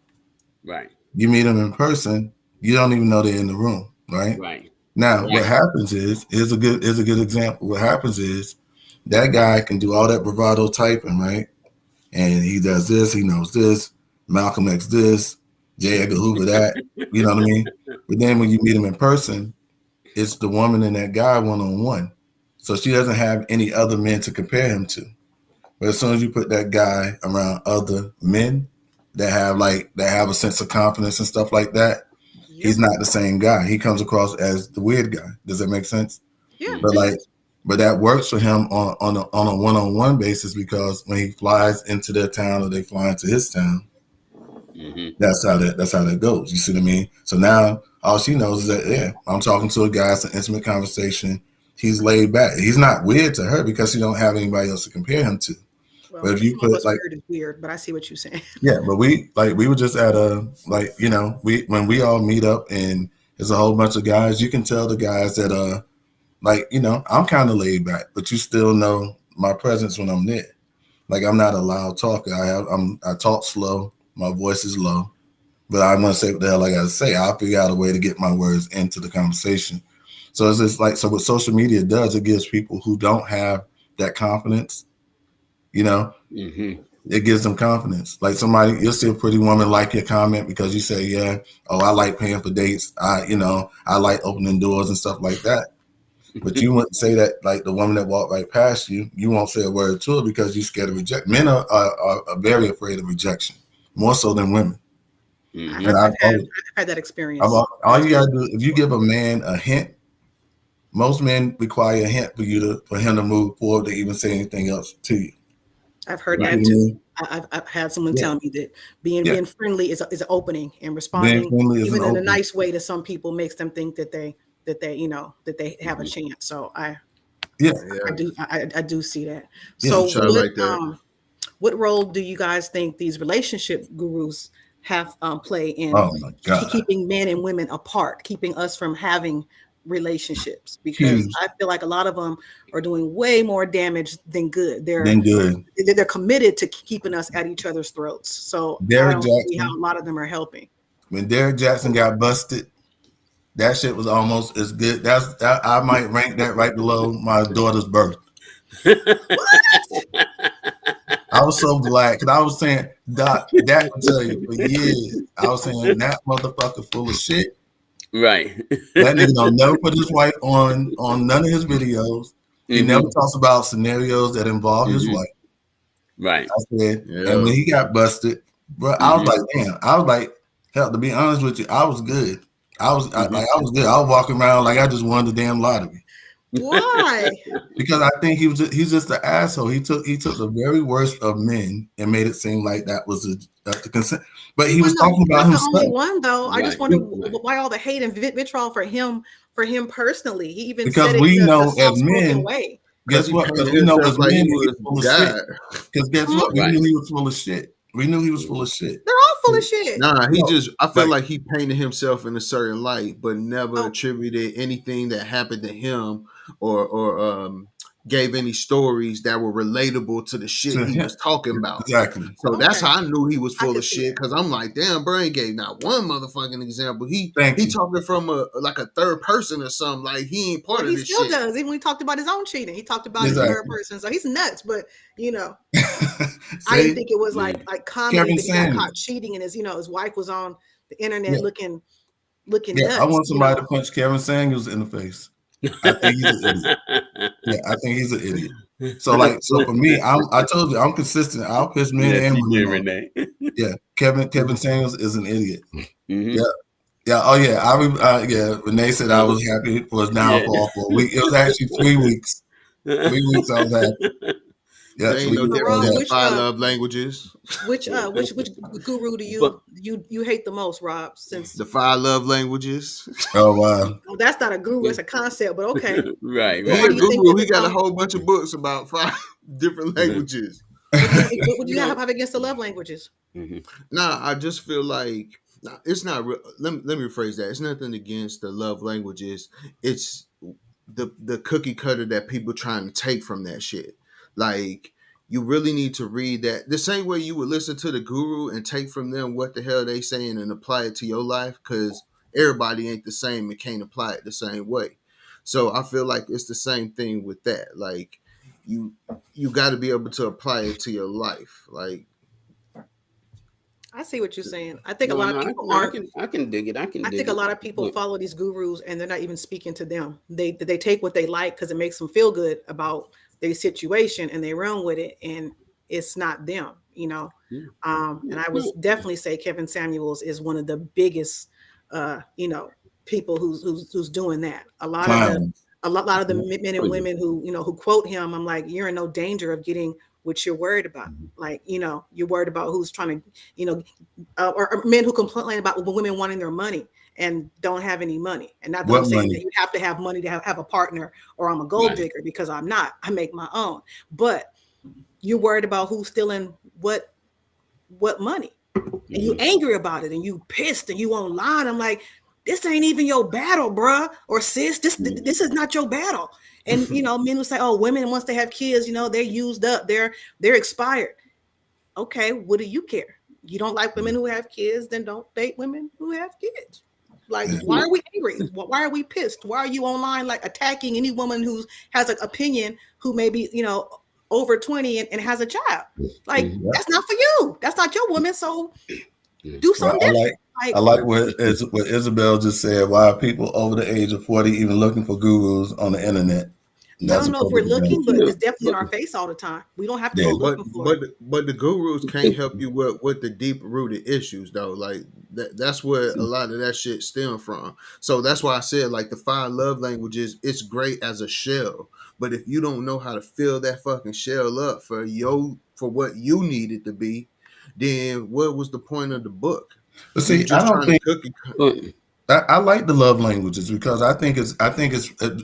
Right, You meet them in person, you don't even know they're in the room, right? right, Now, what right, happens is here's a good example. What happens is that guy can do all that bravado typing, right? And he does this, he knows this, Malcolm X this, J. Edgar Hoover that, you know what I mean? But then when you meet him in person, it's the woman and that guy one on one. So she doesn't have any other men to compare him to. But as soon as you put that guy around other men that have a sense of confidence and stuff like that, Yep. he's not the same guy. He comes across as the weird guy. Does that make sense? Yeah. But hmm, like, but that works for him on a one-on-one basis, because when he flies into their town or they fly into his town, hmm, that's how that goes. You see what I mean? So now all she knows is that, yeah, I'm talking to a guy. It's an intimate conversation. he's laid back. He's not weird to her because he don't have anybody else to compare him to. Well, But if for you some of put us, like, weird is weird, but I see what you're saying. yeah, but we were just at a, like, we when we all meet up and there's a whole bunch of guys, you can tell the guys that like, I'm kind of laid back, but you still know my presence when I'm there. Like, I'm not a loud talker. I talk slow. My voice is low, but I'm gonna say what the hell I gotta say. I'll figure out a way to get my words into the conversation. So it's just like, so what social media does, it gives people who don't have that confidence, you know, Mm-hmm. it gives them confidence. Like, you'll see a pretty woman like your comment because you say, yeah, oh, I like paying for dates. I like opening doors and stuff like that. But you wouldn't say that, like, the woman that walked right past you, you won't say a word to her because you're scared of rejection. Men are very afraid of rejection, more so than women. Mm-hmm. And I've had that experience. all you gotta do, if you give a man a hint, most men require a hint for him to move forward to even say anything else to you. I've heard You Right. that know what I too. mean? I've had someone Yeah, tell me that being yeah. being friendly is an opening, and Being responding friendly is an even in a open. nice way to some people makes them think that they have a Mm-hmm. chance. So Yeah, Yeah, I do see that. yeah. I'm So trying like that. what role do you guys think these relationship gurus have play in Oh my God, keeping men and women apart, keeping us from having relationships? Because huge. I feel like a lot of them are doing way more damage than good. Then good. They're committed to keeping us at each other's throats. So I Derek don't see how Jackson. a lot of them are helping. When Derek Jackson got busted, that shit was almost as good. I might rank that right below my daughter's birth. I was so glad because I was saying, Doc, that would tell you for years. I was saying that motherfucker full of shit. Right. That nigga don't never put his wife on none of his videos. He never Mm-hmm. talks about scenarios that involve his Mm-hmm. wife. Right. I said, and Yeah. when he got busted, bro, I was Mm-hmm. like, damn. I was like, hell, to be honest with you, I was good. Mm-hmm. I was good. I was walking around like I just won the damn lottery Why? because I think he's just an asshole. He took the very worst of men and made it seem like that was the consent. But he was talking He about wasn't the only himself one though. I just Right. wonder Right. why all the hate and vitriol for him personally. He even because said it we in a know as soft spoken men. way. Cause Guess he what? Because painted we know himself as like he men that he's was full of shit. God. Because guess Hmm? what? We Right. knew he was full of shit. We knew he was full of shit. They're all full of shit. Nah, he No, just I feel like like he painted himself in a certain light, but never Oh, attributed anything that happened to him or gave any stories that were relatable to the shit to he him. was talking about. Exactly. So that's okay. how I knew he was I full could of see shit that. because I'm like, damn, bro, he gave not one motherfucking example. Thank He you. talking from a like a third person or something. Like he ain't Well, part of he this still shit. does. Even when he talked about his own cheating, he talked about it in third Exactly. person. So he's nuts. But you know, I didn't See, think it was Yeah. like comedy Kevin that he got Samuels. caught cheating, and his wife was on the internet Yeah, looking yeah. I nuts. want somebody to punch Kevin Samuels in the face. I think he's an idiot. Yeah, I think he's an idiot. So for me, I told you I'm consistent. I'll piss men Yes, and you women did, off. Renee. Yeah, Kevin Samuels is an idiot. Mm-hmm. Yeah, yeah. Oh yeah, yeah. Renee said I was happy for his Yeah. downfall for a week. It was actually 3 weeks. 3 weeks I was happy. Yeah, There ain't three no So weeks I different Rob, was than the happy. five love languages. which guru do But you hate the most, Rob? Since The five love languages. Oh wow. well, that's not a guru, that's a concept. But okay, right, why He right. a do you think guru. that He got a whole bunch of books about five different Mhm, languages. what would You you know, have against the love languages? mhm. nah, I just feel like nah, it's not. Let me rephrase that. It's nothing against the love languages. It's the cookie cutter that people trying to take from that shit. Like you really need to read that the same way you would listen to the guru and take from them what the hell they saying and apply it to your life because everybody ain't the same and can't apply it the same way. So I feel like it's the same thing with that. Like you you got to be able to apply it to your life. Like I see what you're saying. I think a No, lot of no, people no, aren't. I can dig it. I can I think dig a it. lot of people But follow these gurus and they're not even speaking to them. They take what they like because it makes them feel good about their situation and they run with it, and it's not them. yeah, And yeah, I would no, definitely say Kevin Samuels is one of the biggest, people who's doing that. Clowns. A lot of the no, men and oh, yeah. women who quote him, I'm like, you're in no danger of getting what you're worried about. Like, you're worried about who's trying to, or men who complain about women wanting their money and don't have any money. And not that I'm What saying that money? you have to have money to have a partner, or I'm a gold Right. digger, because I'm not. I make my own. But you're worried about who's stealing what money, and you Mhm. angry about it, and you pissed, and you online. I'm like, this ain't even your battle, bruh or sis. This is not your battle. And men will say, oh, women, once they have kids, they're used up, they're expired. Okay, what do you care? You don't like women who have kids, then don't date women who have kids. Like, why are we angry? Why are we pissed? Why are you online like attacking any woman who has an opinion, who may be, over 20 and has a child? Like, Mhm. Yeah. that's not for you. That's not your woman. So do Well, something different. I Like, like what Isabel just said. Why are people over the age of 40 even looking for gurus on the internet? And I that's don't a know if we're perfect looking, example. but No, it's definitely in but our face all the time. We don't have to Yeah. go But looking for it. but the gurus can't help you with the deep rooted issues though. Like that's where a lot of that shit stem from. So that's why I said like the five love languages, it's great as a shell. But if you don't know how to fill that fucking shell up for what you need it to be, then what was the point of the book? But You see, I just don't trying to think cook it. but I like the love languages because I think it's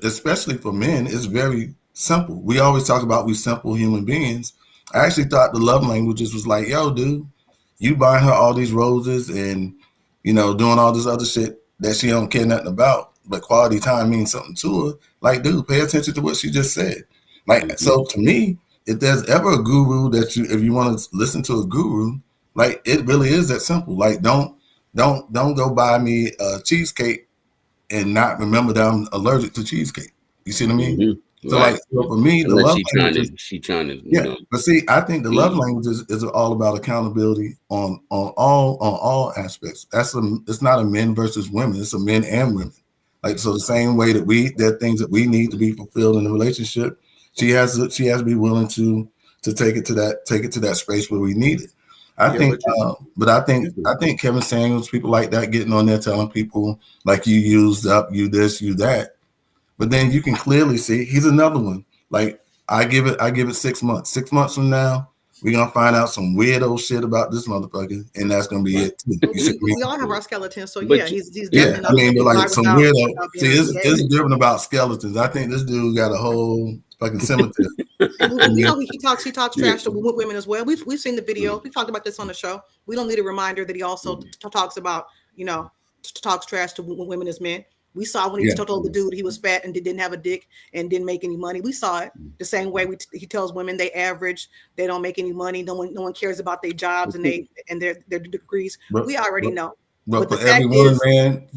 especially for men, it's very simple. We always talk about we simple human beings. I actually thought the love languages was like, yo, dude, you buying her all these roses and doing all this other shit that she don't care nothing about, but quality time means something to her. Like, dude, pay attention to what she just said. Like, Mhm. so to me, if there's ever a guru if you want to listen to a guru, like it really is that simple. Like, don't go buy me a cheesecake and not remember that I'm allergic to cheesecake. You see what I mean? Mhm. So like, Right. so for me, the Unless love languages, she trying to, yeah. But see, I think the love please. languages is all about accountability on all aspects. It's not a men versus women. It's a men and women. Like, so the same way that there are things that we need to be fulfilled in the relationship. She has to be willing to take it to that space where we need it. I Yeah, think, but you, but I think you I think Kevin Samuels, people like that, getting on there telling people like you used up, you this, you that. But then you can clearly see he's another one. Like, I give it 6 months. 6 months from now, we're gonna find out some weirdo shit about this motherfucker, and that's gonna be Right. it too. Well, You see we what all have our skeletons. So But yeah, he's I mean? definitely Yeah, I not mean, gonna but get like by some without weirdo. being See, it's uneducated. different about skeletons. I think this dude got a whole fucking cemetery. And And then, he talks yeah. trash to women as well. We've seen the video. We've talked about this on the show. We don't need a reminder that he also talks about, talks trash to women as men. We saw when he yeah, told the dude he was fat and didn't have a dick and didn't make any money. We saw it the same way he tells women they average, they don't make any money. No one cares about their jobs and their degrees. but We already but know. but But the for every fact one is, man,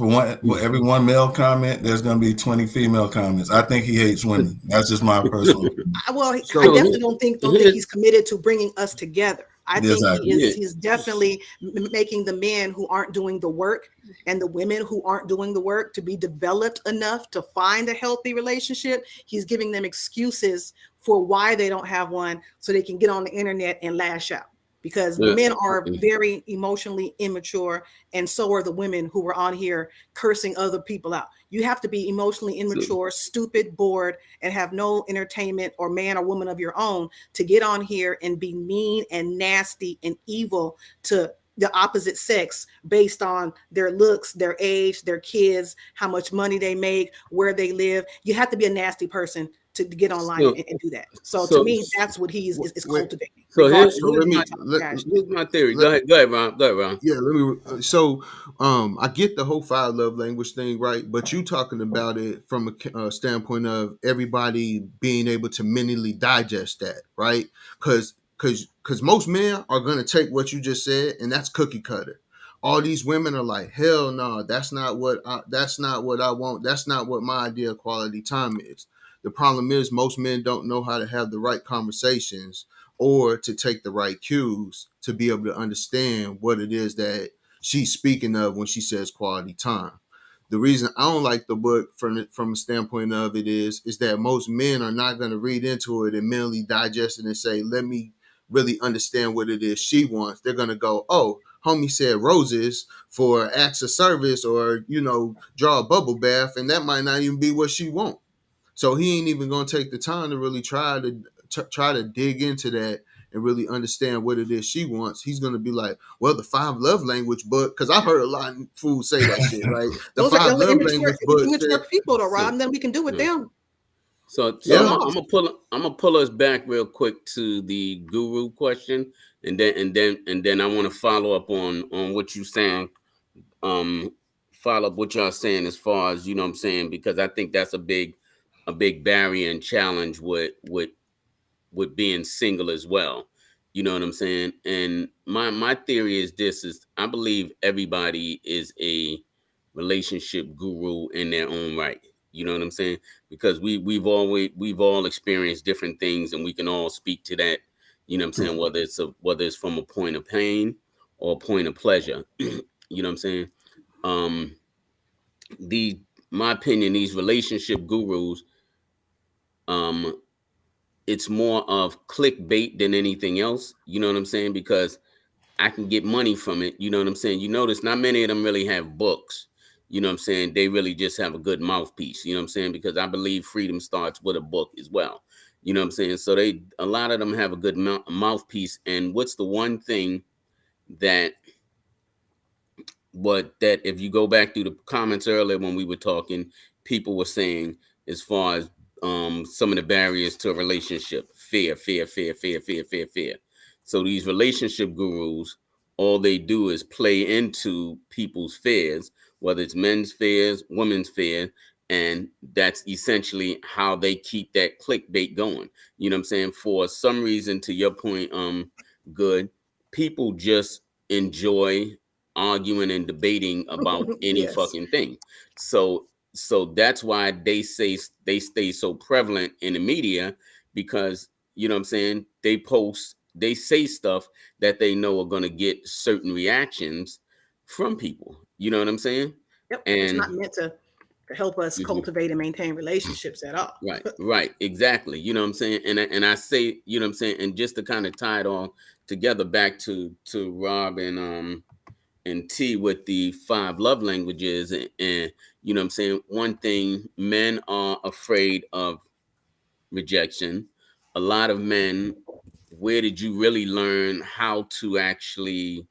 for every one male comment, there's gonna be 20 female comments. I think he hates women. That's just my personal opinion. I so So definitely don't think here, he's committed to bringing us together. I think he Exactly. is yeah. he's definitely making the men who aren't doing the work and the women who aren't doing the work to be developed enough to find a healthy relationship. He's giving them excuses for why they don't have one so they can get on the internet and lash out, because Uh, men are very emotionally immature, and so are the women who were on here cursing other people out. You have to be emotionally so, immature, stupid, bored, and have no entertainment or man or woman of your own to get on here and be mean and nasty and evil to the opposite sex based on their looks, their age, their kids, how much money they make, where they live. You have to be a nasty person to get online so, and do that. So to so, me, that's what he is wait. cultivating, so regardless So of let whether me he talks let, trash. here's my theory. let Go ahead, Ron. Go ahead, Ron. yeah, let me. So, I get the whole five love language thing, right? But you talking about it from a standpoint of everybody being able to mentally digest that, right? Because most men are gonna take what you just said, and that's cookie cutter. All these women are like, hell no, that's not what I want. That's not what my idea of quality time is. The problem is most men don't know how to have the right conversations or to take the right cues to be able to understand what it is that she's speaking of when she says quality time. The reason I don't like the book from a standpoint of it is that most men are not going to read into it and mentally digest it and say, let me really understand what it is she wants. They're going to go, oh, homie said roses for acts of service or, draw a bubble bath. And that might not even be what she wants. So he ain't even gonna take the time to really try to dig into that and really understand what it is she wants, he's gonna be like, well, the 5 love language book, because I've heard a lot of fools say that shit, right? The Those are 5 love language book said, immature people, though, Rob. Yeah, And then we can do with yeah. them. So They I'm yeah, gonna, I'm lost. gonna pull I'm gonna pull us back real quick to the guru question, and then I want to follow up on what you saying. Um, follow up what y'all saying as far as, you know what I'm saying, because I think that's a big barrier and challenge with being single as well. You know what I'm saying? And my theory is this: is I believe everybody is a relationship guru in their own right. You know what I'm saying? Because we've all experienced different things, and we can all speak to that. You know what I'm saying? Whether it's from a point of pain or a point of pleasure. You know what I'm saying? Um, the My opinion, these relationship gurus, um, it's more of clickbait than anything else. You know what I'm saying? Because I can get money from it. You know what I'm saying? You notice not many of them really have books. You know what I'm saying? They really just have a good mouthpiece. You know what I'm saying? Because I believe freedom starts with a book as well. You know what I'm saying? So a lot of them have a good mouthpiece. And what's the one thing that that if you go back through the comments earlier when we were talking, people were saying as far as some of the barriers to a relationship: fear, fear, fear, fear, fear, fear, fear. So these relationship gurus, all they do is play into people's fears, whether it's men's fears, women's fears, and that's essentially how they keep that clickbait going. You know what I'm saying? For some reason, to your point, good, people just enjoy arguing and debating about any Yes. fucking thing. So that's why they stay so prevalent in the media, because you know what I'm saying, they say stuff that they know are going to get certain reactions from people. You know what I'm saying? Yep. It's And not meant to help us mhm, cultivate and maintain relationships at all. right, exactly. You know what I'm saying? And I say, you know what I'm saying, and just to kind of tie it all together back to Rob and T with the 5 love languages, and you know what I'm saying, one thing, men are afraid of rejection. A lot of men, where did you really learn how to actually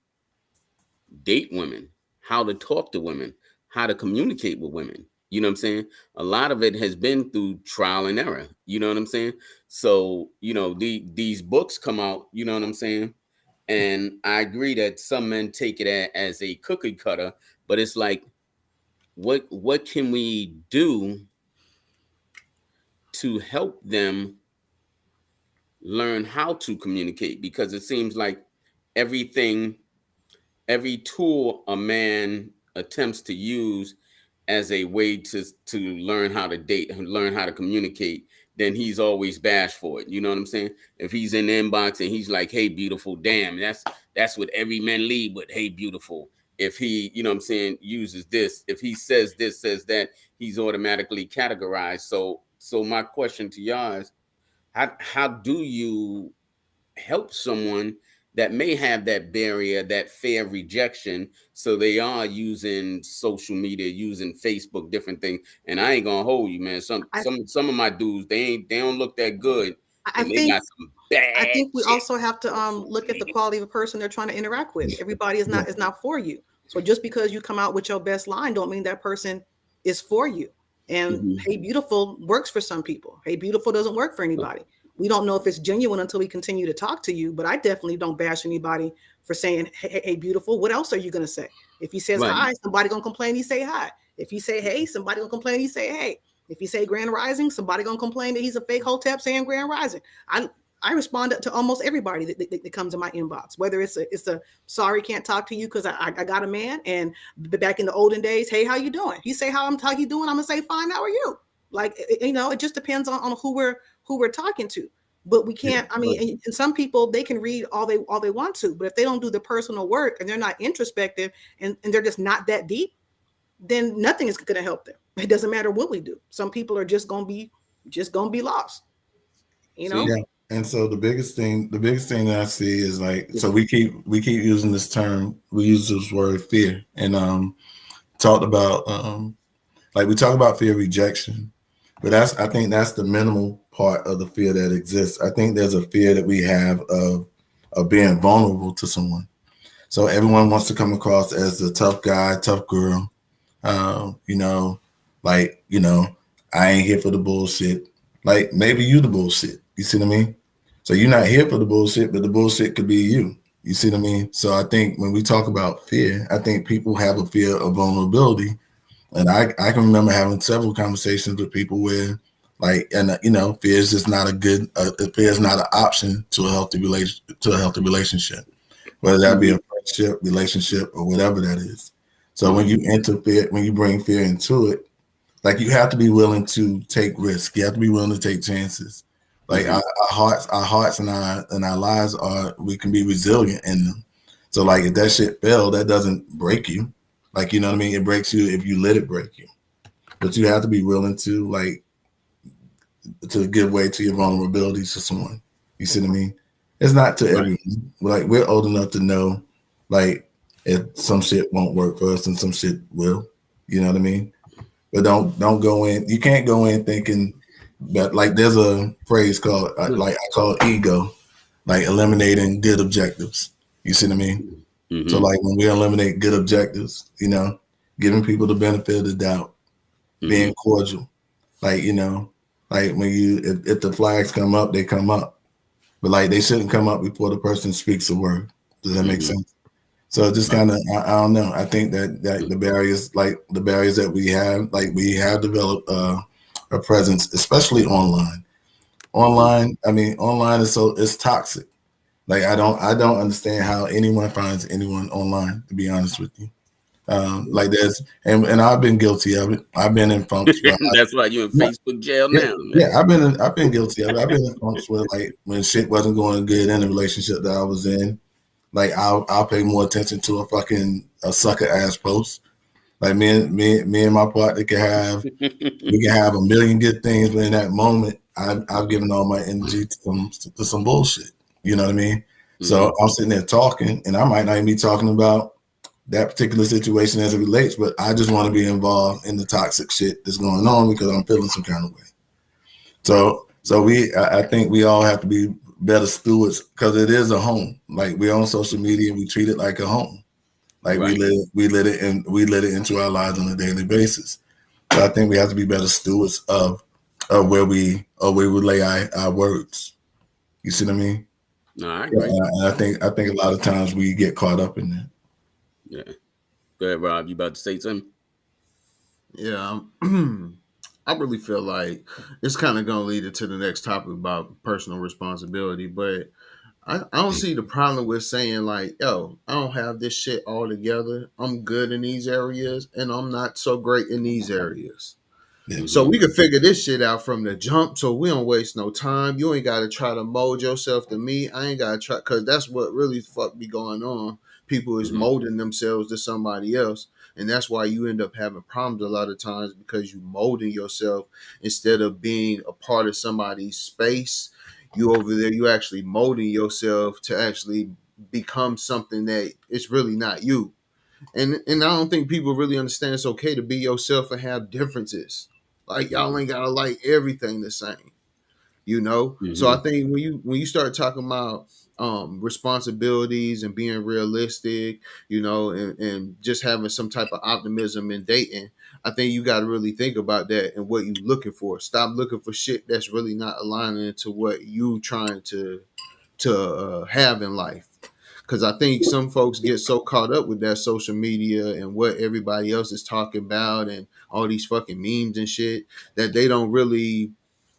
date women, how to talk to women, how to communicate with women? You know what I'm saying? A lot of it has been through trial and error. You know what I'm saying? So, these books come out, you know what I'm saying? And I agree that some men take it as a cookie cutter, but it's like, what can we do to help them learn how to communicate? Because it seems like everything, every tool a man attempts to use as a way to learn how to date and learn how to communicate, then he's always bashed for it. You know what I'm saying? If he's in the inbox and he's like, "Hey, beautiful," damn, that's what every man lead with. "Hey, beautiful." If he, you know what I'm saying, uses this, if he says this, says that, he's automatically categorized. So my question to y'all is, how do you help someone that may have that barrier, that fear of rejection, so they are using social media, using Facebook, different things? And I ain't gonna hold you, man. Some I some some of my dudes, they don't look that good, I and they think got some I bad think we shit. also have to look at the quality of a person they're trying to interact with. Everybody is Yeah. not for you. So just because you come out with your best line don't mean that person is for you. And Mhm. hey beautiful works for some people. Hey beautiful doesn't work for anybody. We don't know if it's genuine until we continue to talk to you, but I definitely don't bash anybody for saying hey beautiful. What else are you going to say? If he says Right. hi, somebody going to complain he say hi. If he say hey, somebody going to complain he say hey. If you say Grand Rising, somebody gonna complain that he's a fake hotep saying Grand Rising. I respond to almost everybody that comes in my inbox, whether it's a sorry can't talk to you because I got a man, and back in the olden days, hey, how you doing? He say how you doing? I'm gonna say fine. How are you? Like it just depends on who we're talking to. But we Yeah. can't. I But mean, and some people they can read all they want to, but if they don't do the personal work and they're not introspective and they're just not that deep, then nothing is going to help them. It doesn't matter what we do. Some people are just gonna be lost. You See. know. yeah. And so the biggest thing that I see is like, so Mhm. we keep using this term, we use this word fear, and talked about like we talk about fear of rejection, but I think that's the minimal part of the fear that exists. I think there's a fear that we have of of being vulnerable to someone. So everyone wants to come across as the tough guy, tough girl. You know, like, I ain't here for the bullshit. Like maybe you the bullshit. You see what I mean? So you're not here for the bullshit, but the bullshit could be you. You see what I mean? So I think when we talk about fear, I think people have a fear of vulnerability. And I can remember having several conversations with people where, like, and fear is just not a good, fear is not an option to a healthy relationship, whether that be Mm-hmm. a friendship, relationship, or whatever that is. So when Mm-hmm. you enter fear, when you bring fear into it, like you have to be willing to take risks. You have to be willing to take chances. Like Mm-hmm. our hearts and our lives are, we can be resilient in them. So like if that shit fell, that doesn't break you. Like, you know what I mean? It breaks you if you let it break you. But you have to be willing to, like, to give way to your vulnerabilities to someone. You see what I mean? It's not to Right. everyone. Like we're old enough to know, like, if some shit won't work for us and some shit will. You know what I mean? But don't go in. You can't go in thinking that, like, there's a phrase called, like I call it ego, like eliminating good objectives. You see what I mean? So Mm-hmm. like when we eliminate good objectives, giving people the benefit of the doubt, Mm-hmm. being cordial, like, like when if the flags come up, they come up, but like they shouldn't come up before the person speaks a word. Does that make Mm-hmm. sense? So just Right. kind of, I don't know. I think that the barriers that we have, like we have developed a presence, especially online. Mm-hmm. I mean, online is it's toxic. Like I don't understand how anyone finds anyone online. To be honest with you, like there's and I've been guilty of it. I've been in funks where That's why you're in yeah, Facebook jail yeah, now, man. yeah. I've been guilty of it. I've been in funks where, like, when shit wasn't going good in the relationship that I was in, like I'll pay more attention to a sucker ass post. Like me and my partner we can have a million good things, but in that moment, I've given all my energy to some bullshit. You know what I mean? Mm-hmm. So I'm sitting there talking, and I might not even be talking about that particular situation as it relates, but I just want to be involved in the toxic shit that's going on because I'm feeling some kind of way. So I think we all have to be better stewards because it is a home. Like we're on social media and we treat it like a home. Like Right. we let it into our lives on a daily basis. So I think we have to be better stewards of where we lay our words. You see what I mean? No, I Yeah, agree. and I think a lot of times we get caught up in that. Yeah. Go ahead, Rob. You about to say something? Yeah, I really feel like it's kind of gonna lead into the next topic about personal responsibility, but I don't see the problem with saying like, yo, I don't have this shit all together. I'm good in these areas and I'm not so great in these areas. Yeah. So Mm-hmm. we can figure this shit out from the jump so we don't waste no time. You ain't gotta try to mold yourself to me. I ain't gotta try cause that's what really fuck be going on. People is Mm-hmm. molding themselves to somebody else. And that's why you end up having problems a lot of times because you molding yourself instead of being a part of somebody's space. You over there, you actually molding yourself to actually become something that it's really not you. And I don't think people really understand it's okay to be yourself and have differences. Like y'all ain't gotta like everything the same, you know. So I Mm-hmm. think when you start talking about responsibilities and being realistic, and just having some type of optimism in dating, I think you got to really think about that and what you looking for. Stop looking for shit that's really not aligning to what you trying to have in life. Because I think some folks get so caught up with that social media and what everybody else is talking about and all these fucking memes and shit that they don't really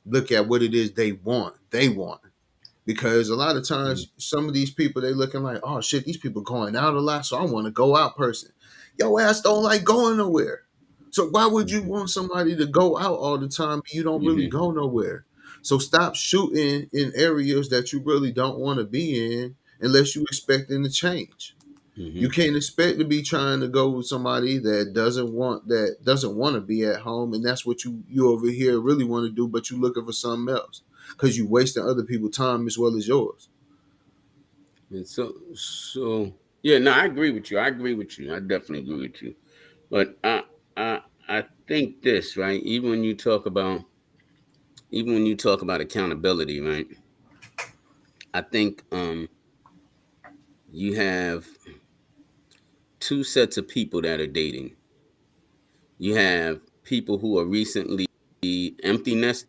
look at what it is they want. They want. Because a lot of times, some of these people, they looking like, oh shit, these people going out a lot, so I want to go out person. Your ass don't like going nowhere. So why would you want somebody to go out all the time but you don't really Mm-hmm. go nowhere? So stop shooting in areas that you really don't want to be in unless you expecting to change. You Mm-hmm. can't expect to be trying to go with somebody that doesn't want to be at home, and that's what you over here really want to do, but you looking for something else because you wasting other people's time as well as yours. And so yeah, no, I agree with you. I agree with you. I definitely agree with you. But I think this, right? Even when you talk about accountability, right? I think you have two sets of people that are dating. You have people who are recently empty nest,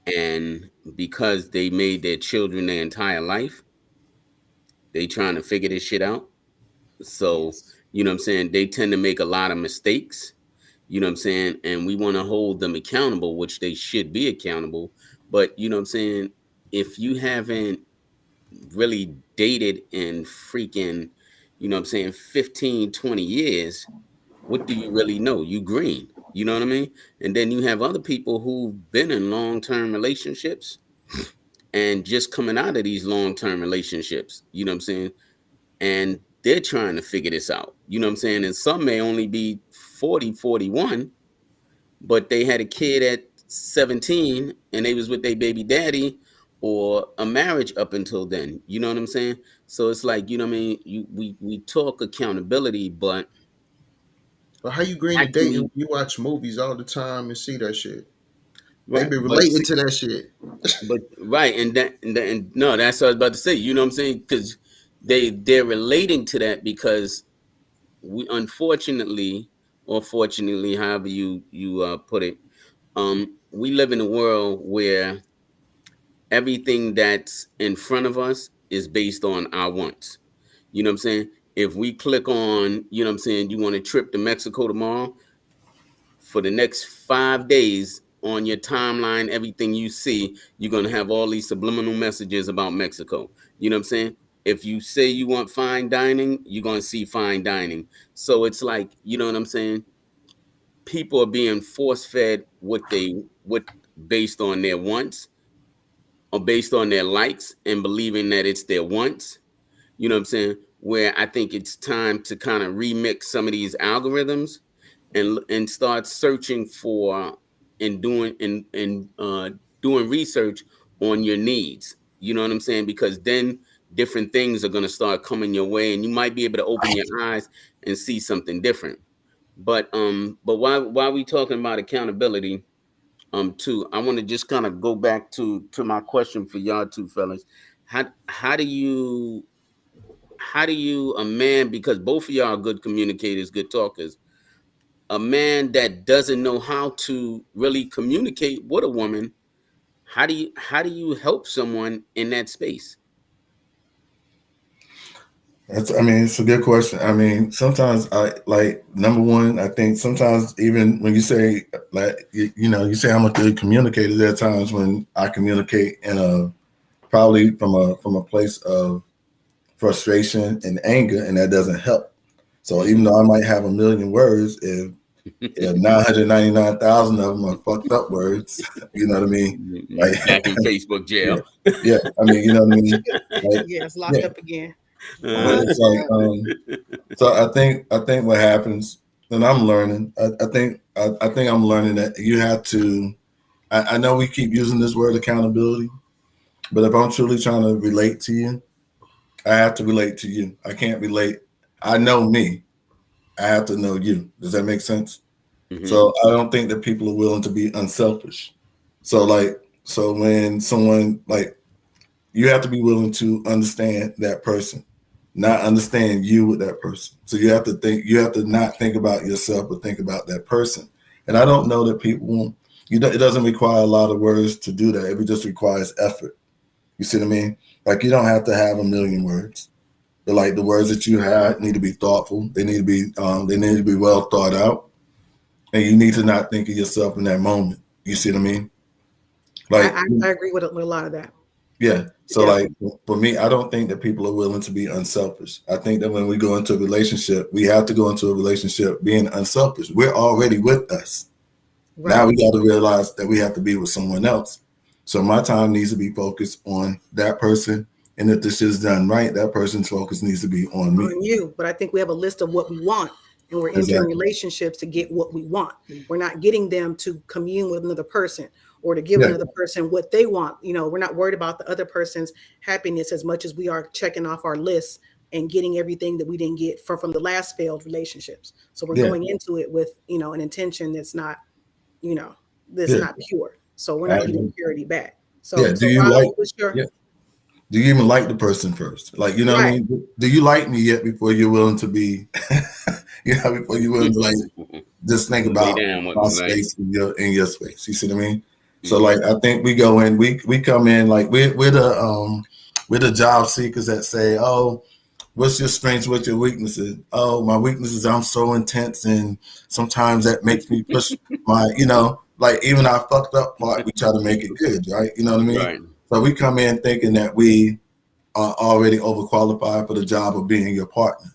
and because they made their children their entire life, they trying to figure this shit out. So, Yes. you know what I'm saying? They tend to make a lot of mistakes, you know what I'm saying? And we want to hold them accountable, which they should be accountable. But, you know what I'm saying? If you haven't really dated in freaking, you know what I'm saying, 15, 20 years, what do you really know? You green. You know what I mean? And then you have other people who've been in long-term relationships and just coming out of these long-term relationships, you know what I'm saying? And they're trying to figure this out. You know what I'm saying? And some may only be 40, 41, but they had a kid at 17 and they was with their baby daddy or a marriage up until then. You know what I'm saying? So it's like, you know what I mean? We talk accountability, but But how you green to dating? actually, You watch movies all the time and see that shit. They right, be relating to that shit. but right, and no, that's what I was about to say. You know what I'm saying? Because they're relating to that because we unfortunately or fortunately, however you put it, we live in a world where everything that's in front of us is based on our wants. You know what I'm saying? If we click on, you know what I'm saying, you want a trip to Mexico tomorrow, for the next 5 days on your timeline, everything you see, you're going to have all these subliminal messages about Mexico. You know what I'm saying? If you say you want fine dining, you're going to see fine dining. So it's like, you know what I'm saying? People are being force fed what based on their wants or based on their likes and believing that it's their wants. You know what I'm saying? Where I think it's time to kind of remix some of these algorithms and start searching for and doing research on your needs. You know what I'm saying? Because then different things are going to start coming your way, and you might be able to open your eyes and see something different. But while we talking about accountability, too, I want to just kind of go back to my question for y'all two fellas. How do you a man, because both of y'all are good communicators, good talkers, a man that doesn't know how to really communicate with a woman, how do you help someone in that space? I mean, it's a good question. I mean, sometimes I like number one. I think sometimes even when you say like you say I'm a good communicator, there are times when I communicate in a probably from a place of frustration and anger, and that doesn't help. So even though I might have a million words, if 999,000 of them are fucked up words, you know what I mean? Like, Back in Facebook yeah, jail. yeah. I mean, you know what I mean? Like, Yes, locked yeah. up again. But Uh, What? it's like, so I think what happens, and I'm learning. I think I'm learning that you have to. I know we keep using this word accountability, but if I'm truly trying to relate to you, I have to relate to you. I can't relate. I know me. I have to know you. Does that make sense? mhm, So I don't think that people are willing to be unselfish. So like, so when someone like you have to be willing to understand that person, not understand you with that person. So you have to not think about yourself, but think about that person. And I don't know that people, it doesn't require a lot of words to do that. It just requires effort. You see what I mean? Like you don't have to have a million words, but like the words that you have need to be thoughtful. They need to be well thought out, and you need to not think of yourself in that moment. You see what I mean? I, Like, I, I agree with a lot of that. yeah. So like Definitely. for me, I don't think that people are willing to be unselfish. I think that when we go into a relationship, we have to go into a relationship being unselfish. We're already with us. Now Right. we got to realize that we have to be with someone else. So my time needs to be focused on that person. And if this is done right, that person's focus needs to be on me. On you, but I think we have a list of what we want, and we're entering Exactly. relationships to get what we want. We're not getting them to commune with another person or to give Yeah. another person what they want. We're not worried about the other person's happiness as much as we are checking off our lists and getting everything that we didn't get from the last failed relationships. So we're Yeah. going into it with, an intention that's not, you know, that's Yeah. not pure. So we're I not getting agree. purity back. Yeah. So Do you like, Ronald, what's your yeah. Do you even like the person first? Like, you know what I Right. mean? Do you like me yet before you're willing to be, before you're willing to like just think Lay about down with my me, like, space in your space. You see what I mean? So mm-hmm. like I think we go in, we come in like we're the job seekers that say, oh, what's your strengths, what's your weaknesses? Oh, my weaknesses, I'm so intense and sometimes that makes me push my, like even our fucked up part, we try to make it good, right? You know what I mean? Right. So we come in thinking that we are already overqualified for the job of being your partner.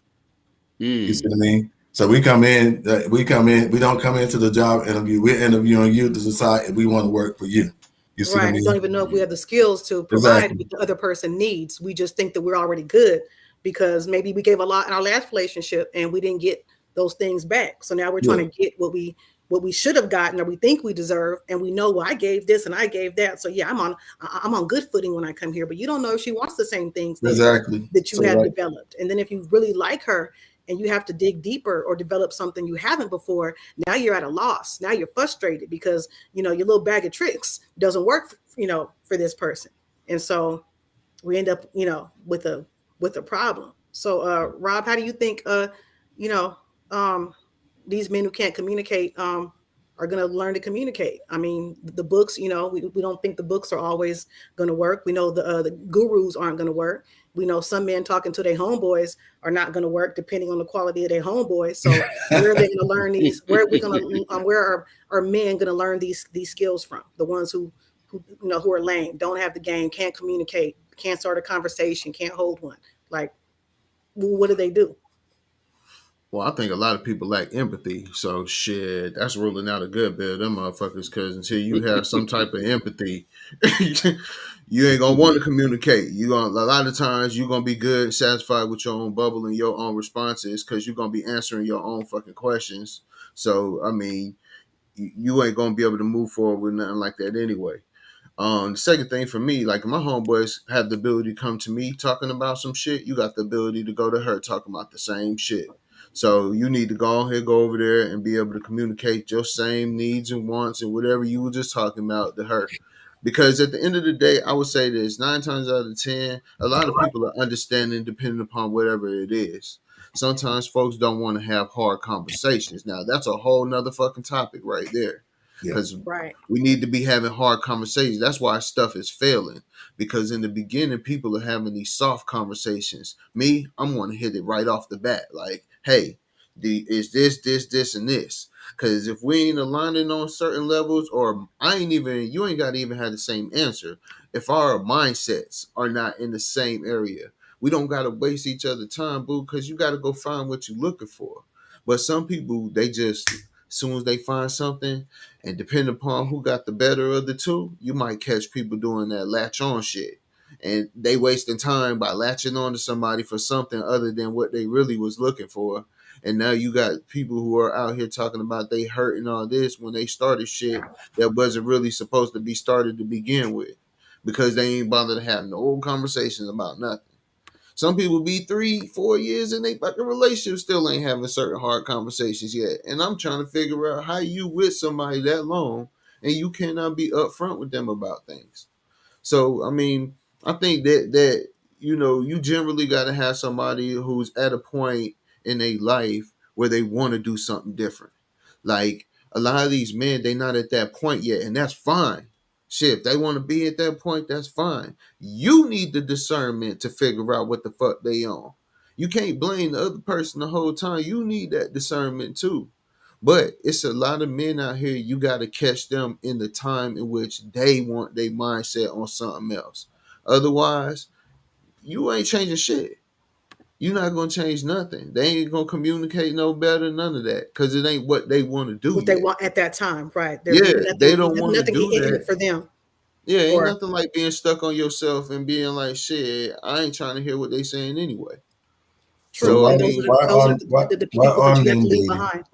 You see Mm. what I mean? So we don't come into the job interview. We're interviewing you to decide if we want to work for you. You see what I Right. We don't mean? even know if we have the skills to provide Exactly. what the other person needs. We just think that we're already good because maybe we gave a lot in our last relationship and we didn't get those things back. So now we're Yeah. trying to get what we should have gotten or we think we deserve, and we know, well, I gave this and I gave that. So yeah, I'm on good footing when I come here. But you don't know if she wants the same things Exactly. that you So have like developed. And then if you really like her and you have to dig deeper or develop something you haven't before, now you're at a loss. Now you're frustrated because your little bag of tricks doesn't work, for this person. And so we end up, with a problem. So Rob, how do you think you know, um these men who can't communicate are going to learn to communicate? I mean, the books, we don't think the books are always going to work. We know the gurus aren't going to work. We know some men talking to their homeboys are not going to work, depending on the quality of their homeboys. So where are they going to learn these? Where are we going to? Where are men going to learn these skills from? The ones who are lame, don't have the game, can't communicate, can't start a conversation, can't hold one. Like, what do they do? Well, I think a lot of people lack empathy. So shit, that's ruling out a good bit of them motherfuckers. Because until you have some type of empathy, you ain't gonna want to communicate. You gonna a lot of times you're gonna be good, satisfied with your own bubble and your own responses because you're gonna be answering your own fucking questions. So I mean, you ain't gonna be able to move forward with nothing like that anyway. The second thing for me, like my homeboys have the ability to come to me talking about some shit. You got the ability to go to her talking about the same shit. So you need to go ahead, go over there and be able to communicate your same needs and wants and whatever you were just talking about to her. Because at the end of the day, I would say this 9 times out of 10, a lot of people are understanding depending upon whatever it is. Sometimes folks don't want to have hard conversations. Now, that's a whole nother fucking topic right there. yeah. Because Right. we need to be having hard conversations. That's why stuff is failing. Because in the beginning, people are having these soft conversations. Me, I'm going to hit it right off the bat. Like, hey, is this, and this? Because if we ain't aligning on certain levels, or you ain't got to even have the same answer. If our mindsets are not in the same area, we don't got to waste each other time, boo, because you got to go find what you're looking for. But some people, they just, as soon as they find something, and depending upon who got the better of the two, you might catch people doing that latch on shit. And they wasting time by latching on to somebody for something other than what they really was looking for. And now you got people who are out here talking about they hurt and all this when they started shit that wasn't really supposed to be started to begin with. Because they ain't bothered to have no conversations about nothing. Some people be 3, 4 years in they fucking relationship still ain't having certain hard conversations yet. And I'm trying to figure out how you with somebody that long and you cannot be upfront with them about things. So I mean, I think that you generally got to have somebody who's at a point in their life where they want to do something different. Like a lot of these men, they not at that point yet, and that's fine. Shit, if they want to be at that point, that's fine. You need the discernment to figure out what the fuck they on. You can't blame the other person the whole time. You need that discernment too. But it's a lot of men out here, you got to catch them in the time in which they want their mindset on something else. Otherwise, you ain't changing shit. You're not going to change nothing. They ain't going to communicate no better, none of that, because it ain't what they want to do What they yet. want at that time, right? There's Yeah, they nothing, don't want to nothing do in it that. for them. Yeah, ain't Or nothing like being stuck on yourself and being like, shit, I ain't trying to hear what they saying anyway. So true, So, I and why those are mean, the, why those are are why the why people that are you have men to leave dating? behind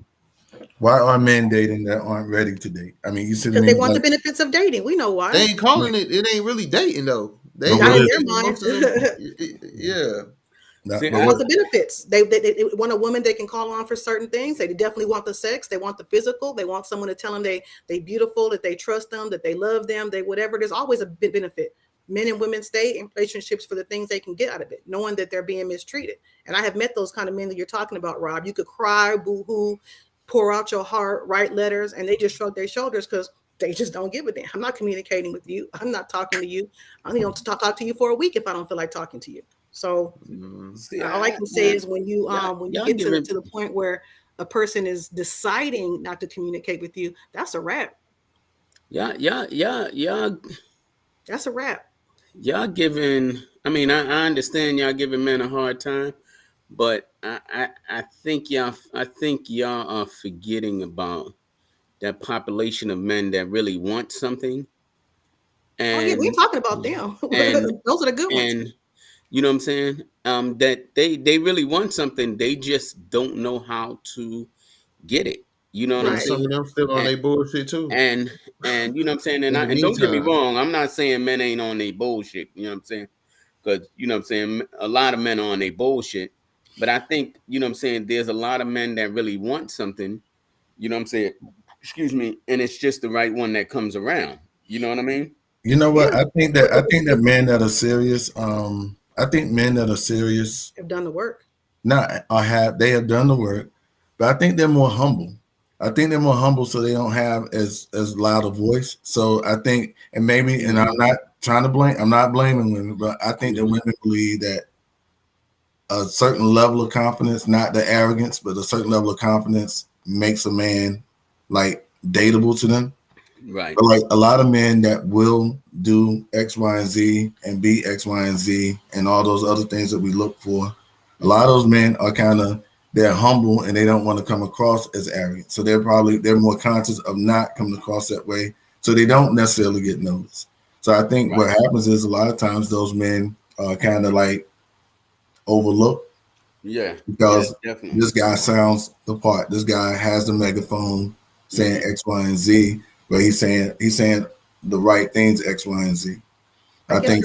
Why are men dating that aren't ready to date? I mean, you see what I because they mean? want the Like, benefits of dating. We know they why. ain't calling it, it ain't really dating though. but They what Not in is their it? honestly, mind. most of them, yeah. Not, See, but They I want what? the benefits. They want a woman they can call on for certain things. They definitely want the sex. They want the physical. They want someone to tell them they beautiful, that they trust them, that they love them, they whatever. There's always a benefit. Men and women stay in relationships for the things they can get out of it, knowing that they're being mistreated. And I have met those kind of men that you're talking about, Rob. You could cry, boo-hoo, pour out your heart, write letters, and they just shrug their shoulders because they just don't give a damn. I'm not communicating with you. I'm not talking to you. I'm only going to talk to you for a week if I don't feel like talking to you. So Mhm. See, all I can say is when you y'all get giving to the point where a person is deciding not to communicate with you, that's a wrap. y'all That's a wrap. y'all giving. I mean, I understand y'all giving men a hard time, but I think y'all are forgetting about that population of men that really want something, Oh yeah, we and ain't talking about them. and Those are the good ones. and you know what I'm saying? That they really want something, they just don't know how to get it. You know what I'm And Right. some of saying? them still on And their bullshit too. and and you know what I'm saying? In the And don't get me meantime, wrong, I'm not saying men ain't on their bullshit. You know what I'm saying? Because you know what I'm saying, a lot of men are on their bullshit. But I think you know what I'm saying. There's a lot of men that really want something. You know what I'm saying? Excuse me, and it's just the right one that comes around. You know what I mean? You know Yeah, what? I think that men that are serious, I think men that are serious, have done the work. not are have they have done the work, but I think they're more humble. I think they're more humble, so they don't have as loud a voice. So I think, and maybe, and I'm Hmm. not trying to blame, I'm not blaming women, but I think that Hmm. women believe that a certain level of confidence, not the arrogance, but a certain level of confidence makes a man like dateable to them. Right. But like a lot of men that will do X, Y, and Z and be X, Y, and Z and all those other things that we look for, a lot of Hmm. those men are kind of they're humble and they don't want to come across as arrogant. So they're more conscious of not coming across that way. So they don't necessarily get noticed. So I think what Right. happens is a lot of times those men are kind of like overlooked Yeah. Yeah. because Definitely. this guy sounds the part. This guy has the megaphone saying Hmm. X, Y, and Z, but he's saying the right things X, Y, and Z. I I guess think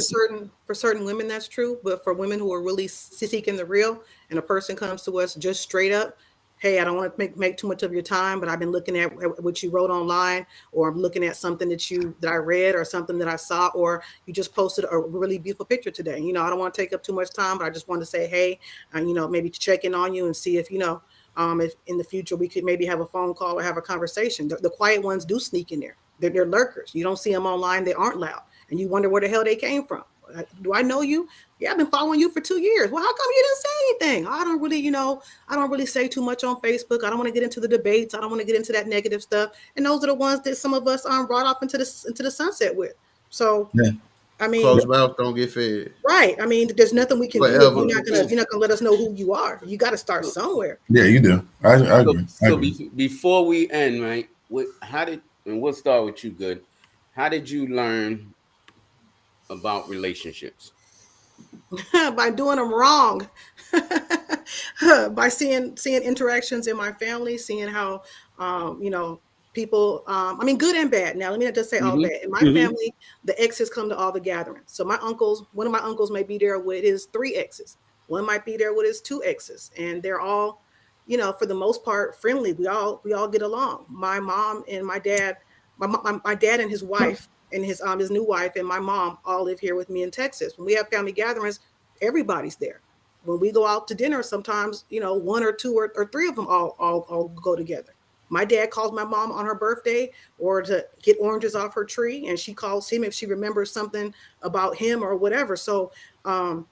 for certain women that's true, but for women who are really seeking the real, and a person comes to us just straight up, hey, I don't want to make too much of your time, but I've been looking at what you wrote online, or I'm looking at something that I read, or something that I saw, or you just posted a really beautiful picture today. I don't want to take up too much time, but I just want to say hey, and maybe check in on you and see if in the future we could maybe have a phone call or have a conversation. The quiet ones do sneak in there. They're lurkers. You don't see them online. They aren't loud, and you wonder where the hell they came from. Do I know you? Yeah, I've been following you for 2 years. Well, how come you didn't say anything? I don't really say too much on Facebook. I don't want to get into the debates. I don't want to get into that negative stuff. And those are the ones that some of us brought off into the sunset with. So, yeah, I mean, closed mouth don't get fed right. I mean, there's nothing we can do if forever. you're not gonna let us know who you are. You got to start So, somewhere. yeah, you do. I so, agree. I so agree. before we end, right? How did and we'll start with you, good. How did you learn about relationships? By doing them wrong, by seeing interactions in my family, seeing how people. I mean, good and bad. Now, let me not just say all Hmm. bad. In my Hmm. family, the exes come to all the gatherings. So one of my uncles may be there with his three exes. One might be there with his two exes, and they're all, for the most part, friendly. We all get along. My mom and my dad, my dad and his wife and his new wife and my mom all live here with me in Texas. When we have family gatherings, everybody's there. When we go out to dinner, sometimes one or two or three of them all go together. My dad calls my mom on her birthday or to get oranges off her tree, and she calls him if she remembers something about him or whatever. So um,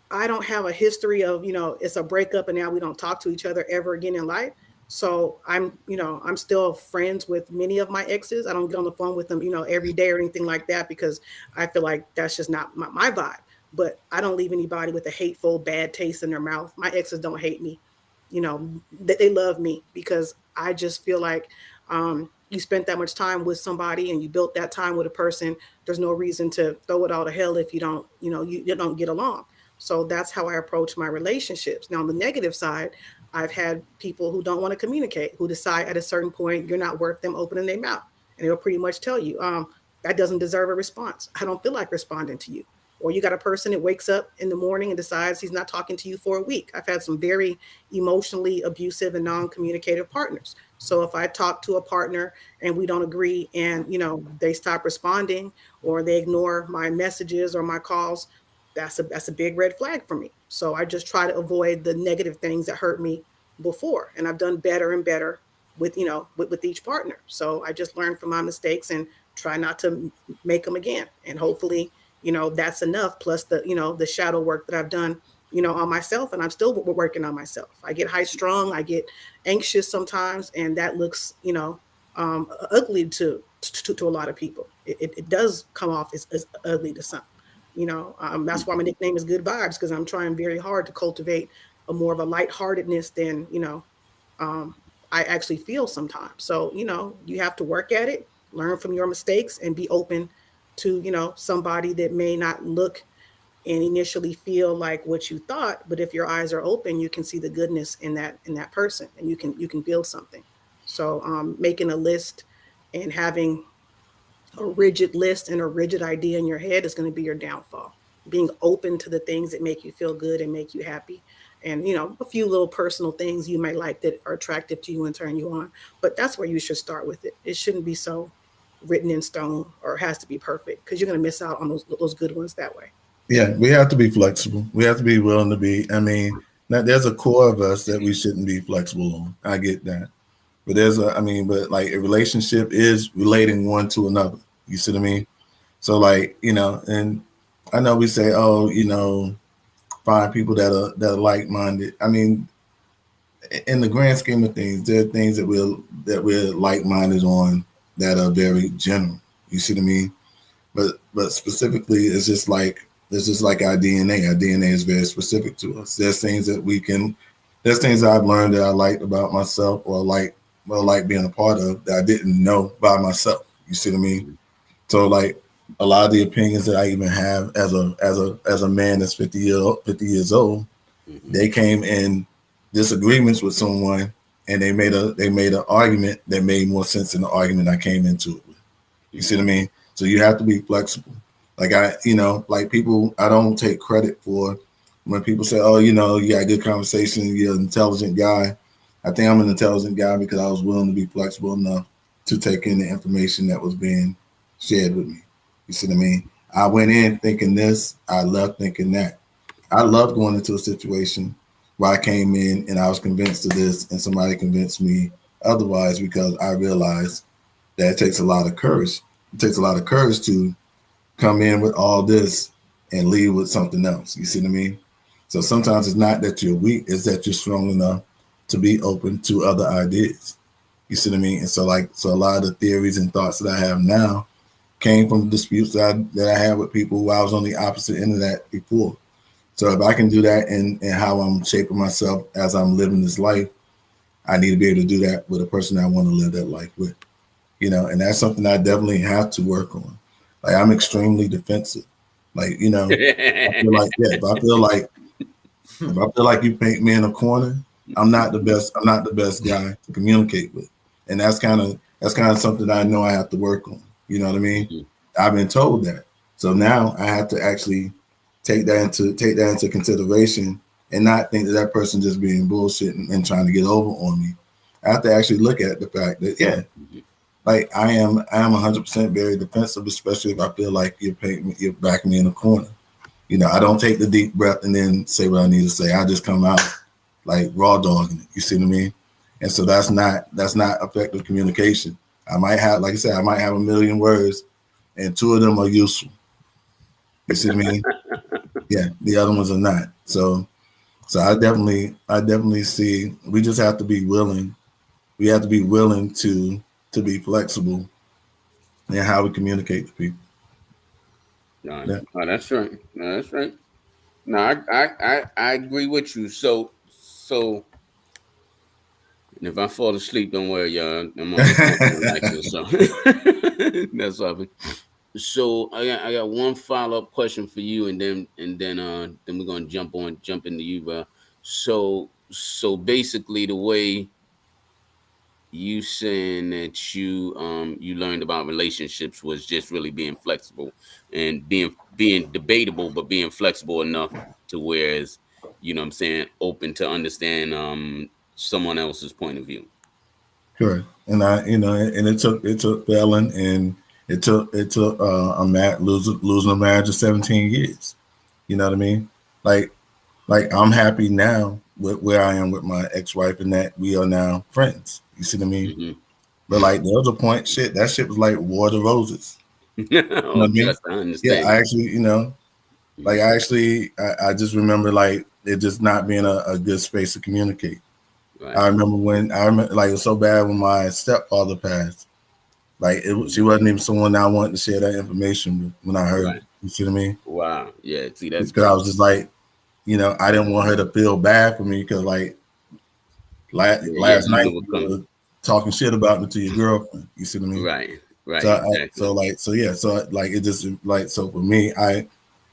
I don't have a history of, it's a breakup and now we don't talk to each other ever again in life. So I'm still friends with many of my exes. I don't get on the phone with them, every day or anything like that because I feel like that's just not my vibe. But I don't leave anybody with a hateful, bad taste in their mouth. My exes don't hate me. They love me because I just feel like you spent that much time with somebody and you built that time with a person. There's no reason to throw it all to hell if you don't get along. So that's how I approach my relationships. Now, on the negative side, I've had people who don't want to communicate, who decide at a certain point you're not worth them opening their mouth. And they'll pretty much tell you, that doesn't deserve a response. I don't feel like responding to you. Or you got a person that wakes up in the morning and decides he's not talking to you for a week. I've had some very emotionally abusive and non-communicative partners. So if I talk to a partner and we don't agree, and they stop responding or they ignore my messages or my calls, that's a big red flag for me. So I just try to avoid the negative things that hurt me before, and I've done better and better with with each partner. So I just learn from my mistakes and try not to make them again. And hopefully, that's enough. Plus the shadow work that I've done, on myself, and I'm still working on myself. I get high strung, I get anxious sometimes, and that looks, ugly to a lot of people. It does come off as ugly to some. That's why my nickname is Good Vibes, because I'm trying very hard to cultivate a more of a lightheartedness than um, I actually feel sometimes. So you have to work at it, learn from your mistakes, and be open to somebody that may not look and initially feel like what you thought, but if your eyes are open, you can see the goodness in that person, and you can build something. So making a list and having a rigid list and a rigid idea in your head is going to be your downfall. Being open to the things that make you feel good and make you happy, and a few little personal things you might like that are attractive to you and turn you on. But that's where you should start with it. It shouldn't be so written in stone or has to be perfect, because you're going to miss out on those good ones that way. Yeah, we have to be flexible. We have to be willing to be. I mean, now there's a core of us that we shouldn't be flexible on. I get that, but but like a relationship is relating one to another. You see what I mean? So like, and I know we say, oh, find people that are like minded. I mean, in the grand scheme of things, there are things that we're like minded on that are very general. You see what I mean? But specifically, it's just like our DNA. Our DNA is very specific to us. There's things I've learned that I like about myself, or like being a part of, that I didn't know by myself. You see what I mean? So like a lot of the opinions that I even have as a man that's 50 years old, Mm-hmm. they came in disagreements with someone, and they made an argument that made more sense than the argument I came into it with. You see what I Mm-hmm. mean? So you have to be flexible. Like like people, I don't take credit for when people say, "Oh, you got good conversation, you're an intelligent guy." I think I'm an intelligent guy because I was willing to be flexible enough to take in the information that was being shared with me. You see what I mean? I went in thinking this, I left thinking that. I love going into a situation where I came in and I was convinced of this, and somebody convinced me otherwise, because I realized that it takes a lot of courage. It takes a lot of courage to come in with all this and leave with something else. You see what I mean? So sometimes it's not that you're weak, it's that you're strong enough to be open to other ideas. You see what I mean? And so a lot of the theories and thoughts that I have now came from disputes that I had with people who I was on the opposite end of that before. So if I can do that in how I'm shaping myself as I'm living this life, I need to be able to do that with a person I want to live that life with. And that's something I definitely have to work on. Like I'm extremely defensive. Like, I feel like, yeah, if I feel like you paint me in a corner, I'm not the best guy to communicate with. And that's kind of something I know I have to work on. You know what I mean? Mm-hmm. I've been told that. So now I have to actually take that into consideration, and not think that that person just being bullshit and trying to get over on me. I have to actually look at the fact that, yeah, like I am 100% very defensive, especially if I feel like you're backing me in a corner. I don't take the deep breath and then say what I need to say. I just come out like raw dogging it. You see what I mean? And so that's not effective communication. I might have, like I said, I might have a million words, and two of them are useful. You see what I mean? Yeah, the other ones are not. So I definitely see. We just have to be willing. We have to be willing to be flexible in how we communicate to people. No, Yeah. no, that's right. No, that's right. No, I agree with you. So and if I fall asleep, don't worry, y'all. I'm on the phone with Alexa, so that's something. So I got one follow up question for you, and then we're gonna jump into you, bro. So basically, the way you saying that you learned about relationships was just really being flexible and being debatable, but being flexible enough to whereas what I'm saying, open to understand someone else's point of view. Correct. And I, and it took failing, and it took losing a marriage of 17 years. You know what I mean? Like I'm happy now with where I am with my ex-wife, and that we are now friends. You see what I mean? Hmm. But like there was a point, that shit was like War of Roses. You know Oh, what I mean? trust, I Yeah, understand. I actually, like I just remember like it just not being a good space to communicate. Right, I remember like it was so bad when my stepfather passed. Like she mhm, wasn't even someone that I wanted to share that information with when I heard right. it. You see what I mean? Wow, yeah. See, that's Because I crazy. was just like, I didn't want her to feel bad for me because like Yeah, yeah. last You night know what you come. were talking shit about me to your girlfriend. You see what I mean? Right, right. So Exactly. like so yeah so like it just like so for me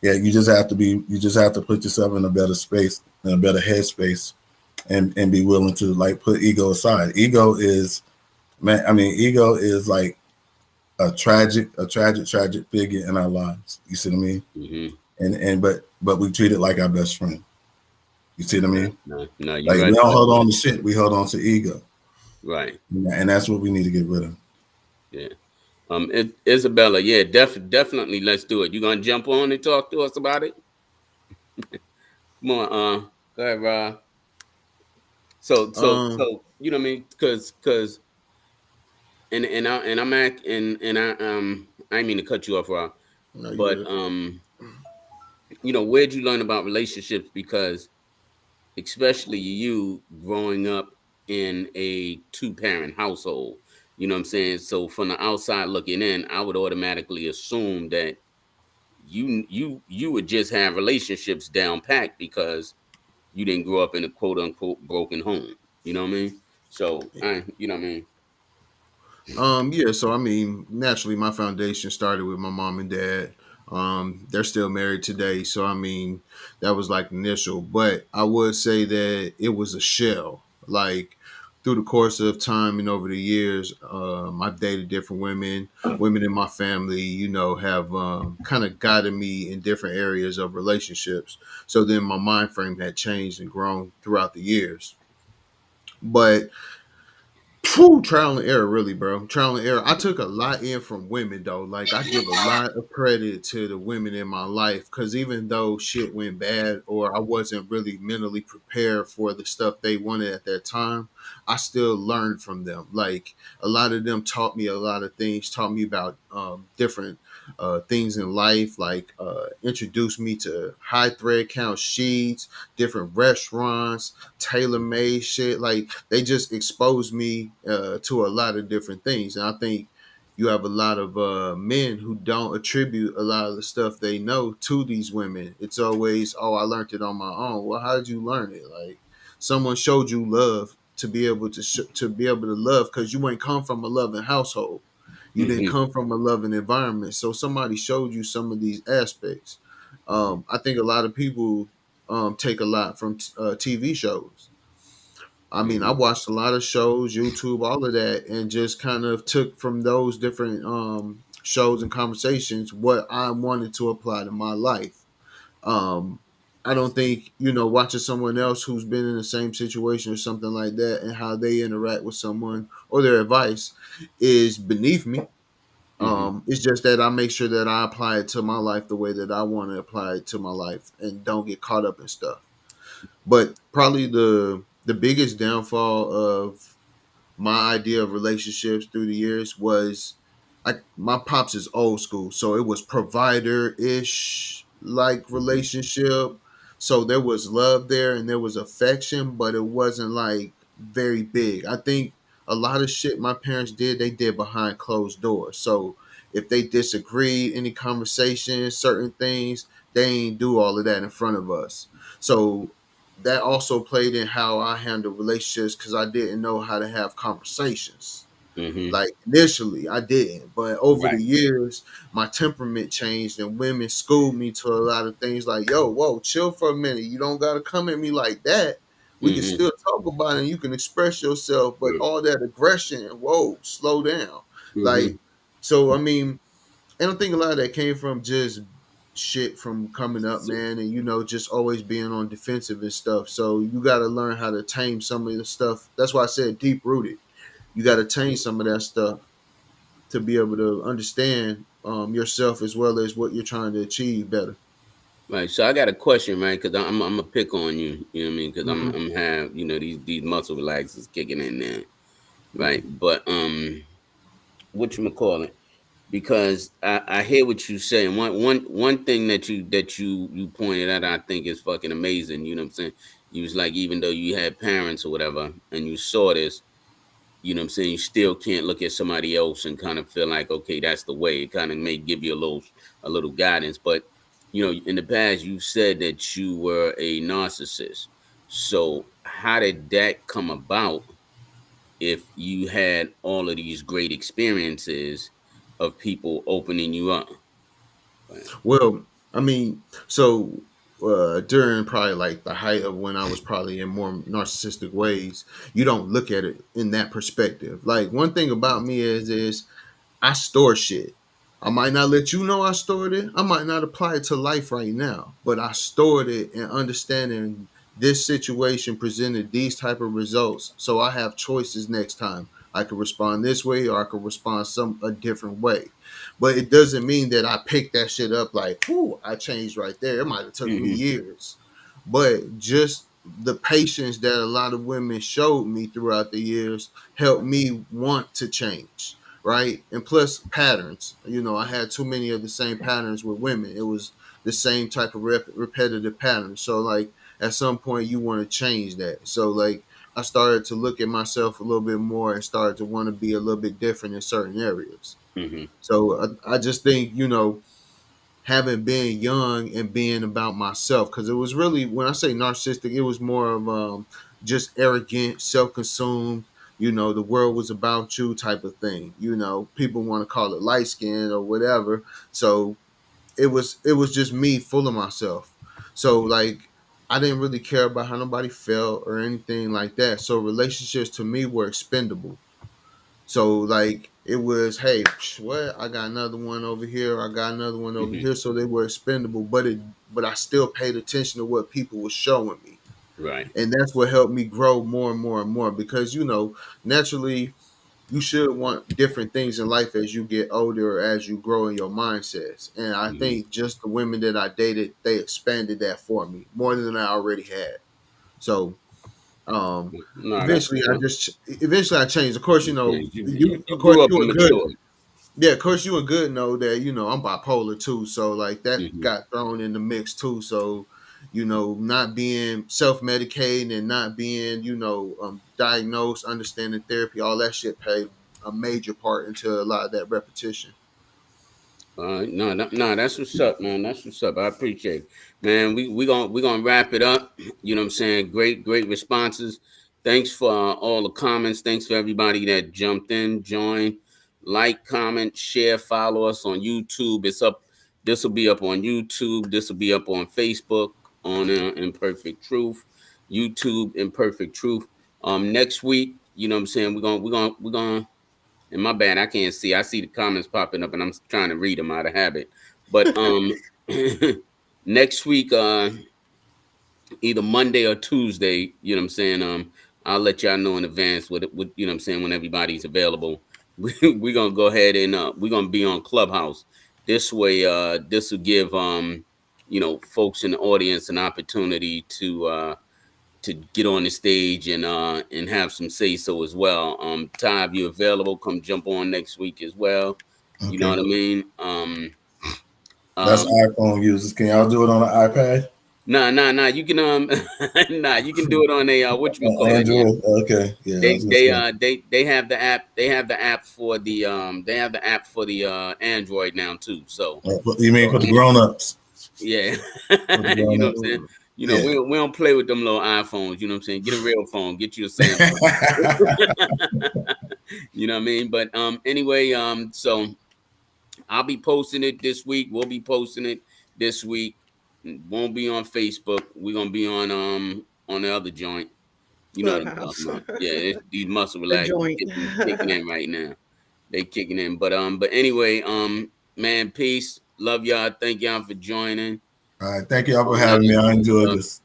yeah, you just have to put yourself in a better space, in a better headspace, and be willing to like put ego aside. Ego is like a tragic figure in our lives. You see what I mean? Hmm. But we treat it like our best friend. You see what I No, mean? no, no. You're Like we right don't about hold that. on to shit. We hold on to ego, Right. and that's what we need to get rid of. Yeah. Isabella. Yeah, definitely. Let's do it. You gonna jump on and talk to us about it? Come on. Go ahead, Rob. Um, You know what I mean? Because I'm at and I didn't mean to cut you off, Rob. no, you But good. where'd you learn about relationships? Because especially you growing up in a two-parent household, you know what I'm saying? So from the outside looking in, I would automatically assume that you would just have relationships down packed because you didn't grow up in a quote unquote broken home. You know what I mean? So I you know what I mean? Yeah, so I mean, naturally, my foundation started with my mom and dad. They're still married today, so I mean, that was like initial. But I would say that it was a shell. Like through the course of time and over the years, I've dated different women. Women in my family, have kind of guided me in different areas of relationships. So then my mind frame had changed and grown throughout the years. But Phew, trial and error, really, bro. Trial and error. I took a lot in from women, though. Like, I give a lot of credit to the women in my life because even though shit went bad or I wasn't really mentally prepared for the stuff they wanted at that time, I still learned from them. Like, a lot of them taught me a lot of things, taught me about different things in life, like introduced me to high thread count sheets, different restaurants, tailor made shit. Like, they just exposed me to a lot of different things. And I think you have a lot of men who don't attribute a lot of the stuff they know to these women. It's always, oh, I learned it on my own. Well, how did you learn it? Like, someone showed you love to be able to be able to love because you ain't come from a loving household. You didn't Hmm. come from a loving environment. So somebody showed you some of these aspects. I think a lot of people take a lot from TV shows. I mean, I Hmm. watched a lot of shows, YouTube, all of that, and just kind of took from those different shows and conversations what I wanted to apply to my life. Um, I don't think, watching someone else who's been in the same situation or something like that and how they interact with someone or their advice is beneath me. Hmm. It's just that I make sure that I apply it to my life the way that I want to apply it to my life and don't get caught up in stuff. But probably the biggest downfall of my idea of relationships through the years was my pops is old school, so it was provider ish like Hmm. relationship. So there was love there and there was affection, but it wasn't like very big. I think a lot of shit my parents did, they did behind closed doors. So if they disagreed, any conversation, certain things, they ain't do all of that in front of us. So that also played in how I handle relationships because I didn't know how to have conversations. Hmm. Like initially, I didn't, but over the Right. years, my temperament changed, and women schooled me to a lot of things. Like, "Yo, whoa, chill for a minute. You don't gotta come at me like that." We can Mm-hmm. still talk about it and you can express yourself, but all that aggression, whoa, slow down. Mm-hmm. Like, so I mean, and I think a lot of that came from just shit from coming up, man, and just always being on defensive and stuff. So you got to learn how to tame some of the stuff. That's why I said deep rooted. You got to tame some of that stuff to be able to understand yourself as well as what you're trying to achieve better. Right. So I got a question, right? Because I'm gonna pick on you. You know what I mean? Because Hmm. I'm have these muscle relaxers kicking in there, right? Hmm. But what you call it? Because I hear what you say, and one thing that you pointed out, I think is fucking amazing. You know what I'm saying? You was like, even though you had parents or whatever, and you saw this, you know what I'm saying, you still can't look at somebody else and kind of feel like, okay, that's the way. It kind of may give you a little guidance. But in the past you said that you were a narcissist. So how did that come about if you had all of these great experiences of people opening you up? Right. Well, I mean, so during probably like the height of when I was probably in more narcissistic ways, you don't look at it in that perspective. Like one thing about me is I store shit. I might not let you know I stored it. I might not apply it to life right now, but I stored it and understanding this situation presented these type of results. So I have choices next time. I could respond this way or I could respond some a different way. But it doesn't mean that I picked that shit up like, whoo, I changed right there. It might have took me Mm-hmm. years. But just the patience that a lot of women showed me throughout the years helped me want to change, right? And plus patterns. I had too many of the same patterns with women. It was the same type of repetitive pattern. So like at some point you want to change that. So like I started to look at myself a little bit more and started to want to be a little bit different in certain areas. Mm-hmm. So I just think, having been young and being about myself, because it was really, when I say narcissistic, it was more of just arrogant, self-consumed. The world was about you type of thing. People want to call it light skin or whatever. So it was just me full of myself. So like I didn't really care about how nobody felt or anything like that. So relationships to me were expendable. So like it was, hey, what? I got another one over here. I got another one over Mm-hmm. here. So they were expendable, but I still paid attention to what people were showing me, Right. and that's what helped me grow more and more and more. Because naturally, you should want different things in life as you get older or as you grow in your mindsets. And I Mm-hmm. think just the women that I dated, they expanded that for me more than I already had. So um, No, that's eventually, what's up. eventually I changed. Of course, You of course, grew up you and were good. matured. Yeah, of course, you were good. Know that I'm bipolar too, so like that Mm-hmm. got thrown in the mix too. So, not being self medicating and not being diagnosed, understanding therapy, all that shit played a major part into a lot of that repetition. No, no, no, that's what's up, man. That's what's up. I appreciate it, man. We gonna wrap it up. You know what I'm saying? Great responses. Thanks for all the comments. Thanks for everybody that jumped in, joined, like, comment, share, follow us on YouTube. It's up. This will be up on YouTube. This will be up on Facebook on Imperfect Truth, YouTube Imperfect Truth. Next week, you know what I'm saying? We're gonna and my bad, I can't see. I see the comments popping up, and I'm trying to read them out of habit. But next week, either Monday or Tuesday, you know what I'm saying. I'll let y'all know in advance what you know what I'm saying when everybody's available. We're gonna go ahead and we're gonna be on Clubhouse. This way, this will give folks in the audience an opportunity to get on the stage and have some say so as well. Ty, if you're available, come jump on next week as well. You know Okay, what I mean? that's Um, iPhone users. Can y'all do it on an iPad? nah. You can nah, you can do it on a whatchamacallit, yeah. Android. Okay, yeah, I They was gonna they say. uh they they have the app. They have the app for the Android now too. So You mean for the grown-ups? yeah, For the you know what I'm grown-ups. saying. Mm. Yeah. We don't play with them little iPhones. You know what I'm saying. Get a real phone. Get you a Samsung. You know what I mean? But anyway, so I'll be posting it this week. We'll be posting it this week. Won't be on Facebook. We're gonna be on the other joint. You know what I'm talking Clubhouse. about. Yeah, these muscle The relaxers joint. kicking in right now. They kicking in. But anyway, man, peace. Love y'all. Thank y'all for joining. All right, thank y'all for Another having me. I enjoyed uh, this.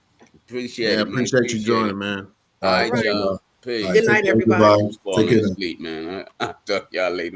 appreciate Yeah, it, man. appreciate you Appreciate it. joining, man. All All right, All right, thank right. you y'all. all. All Peace. right, Good take night, care, everybody. goodbye. Take Falling care. asleep, man. I'll talk to y'all later.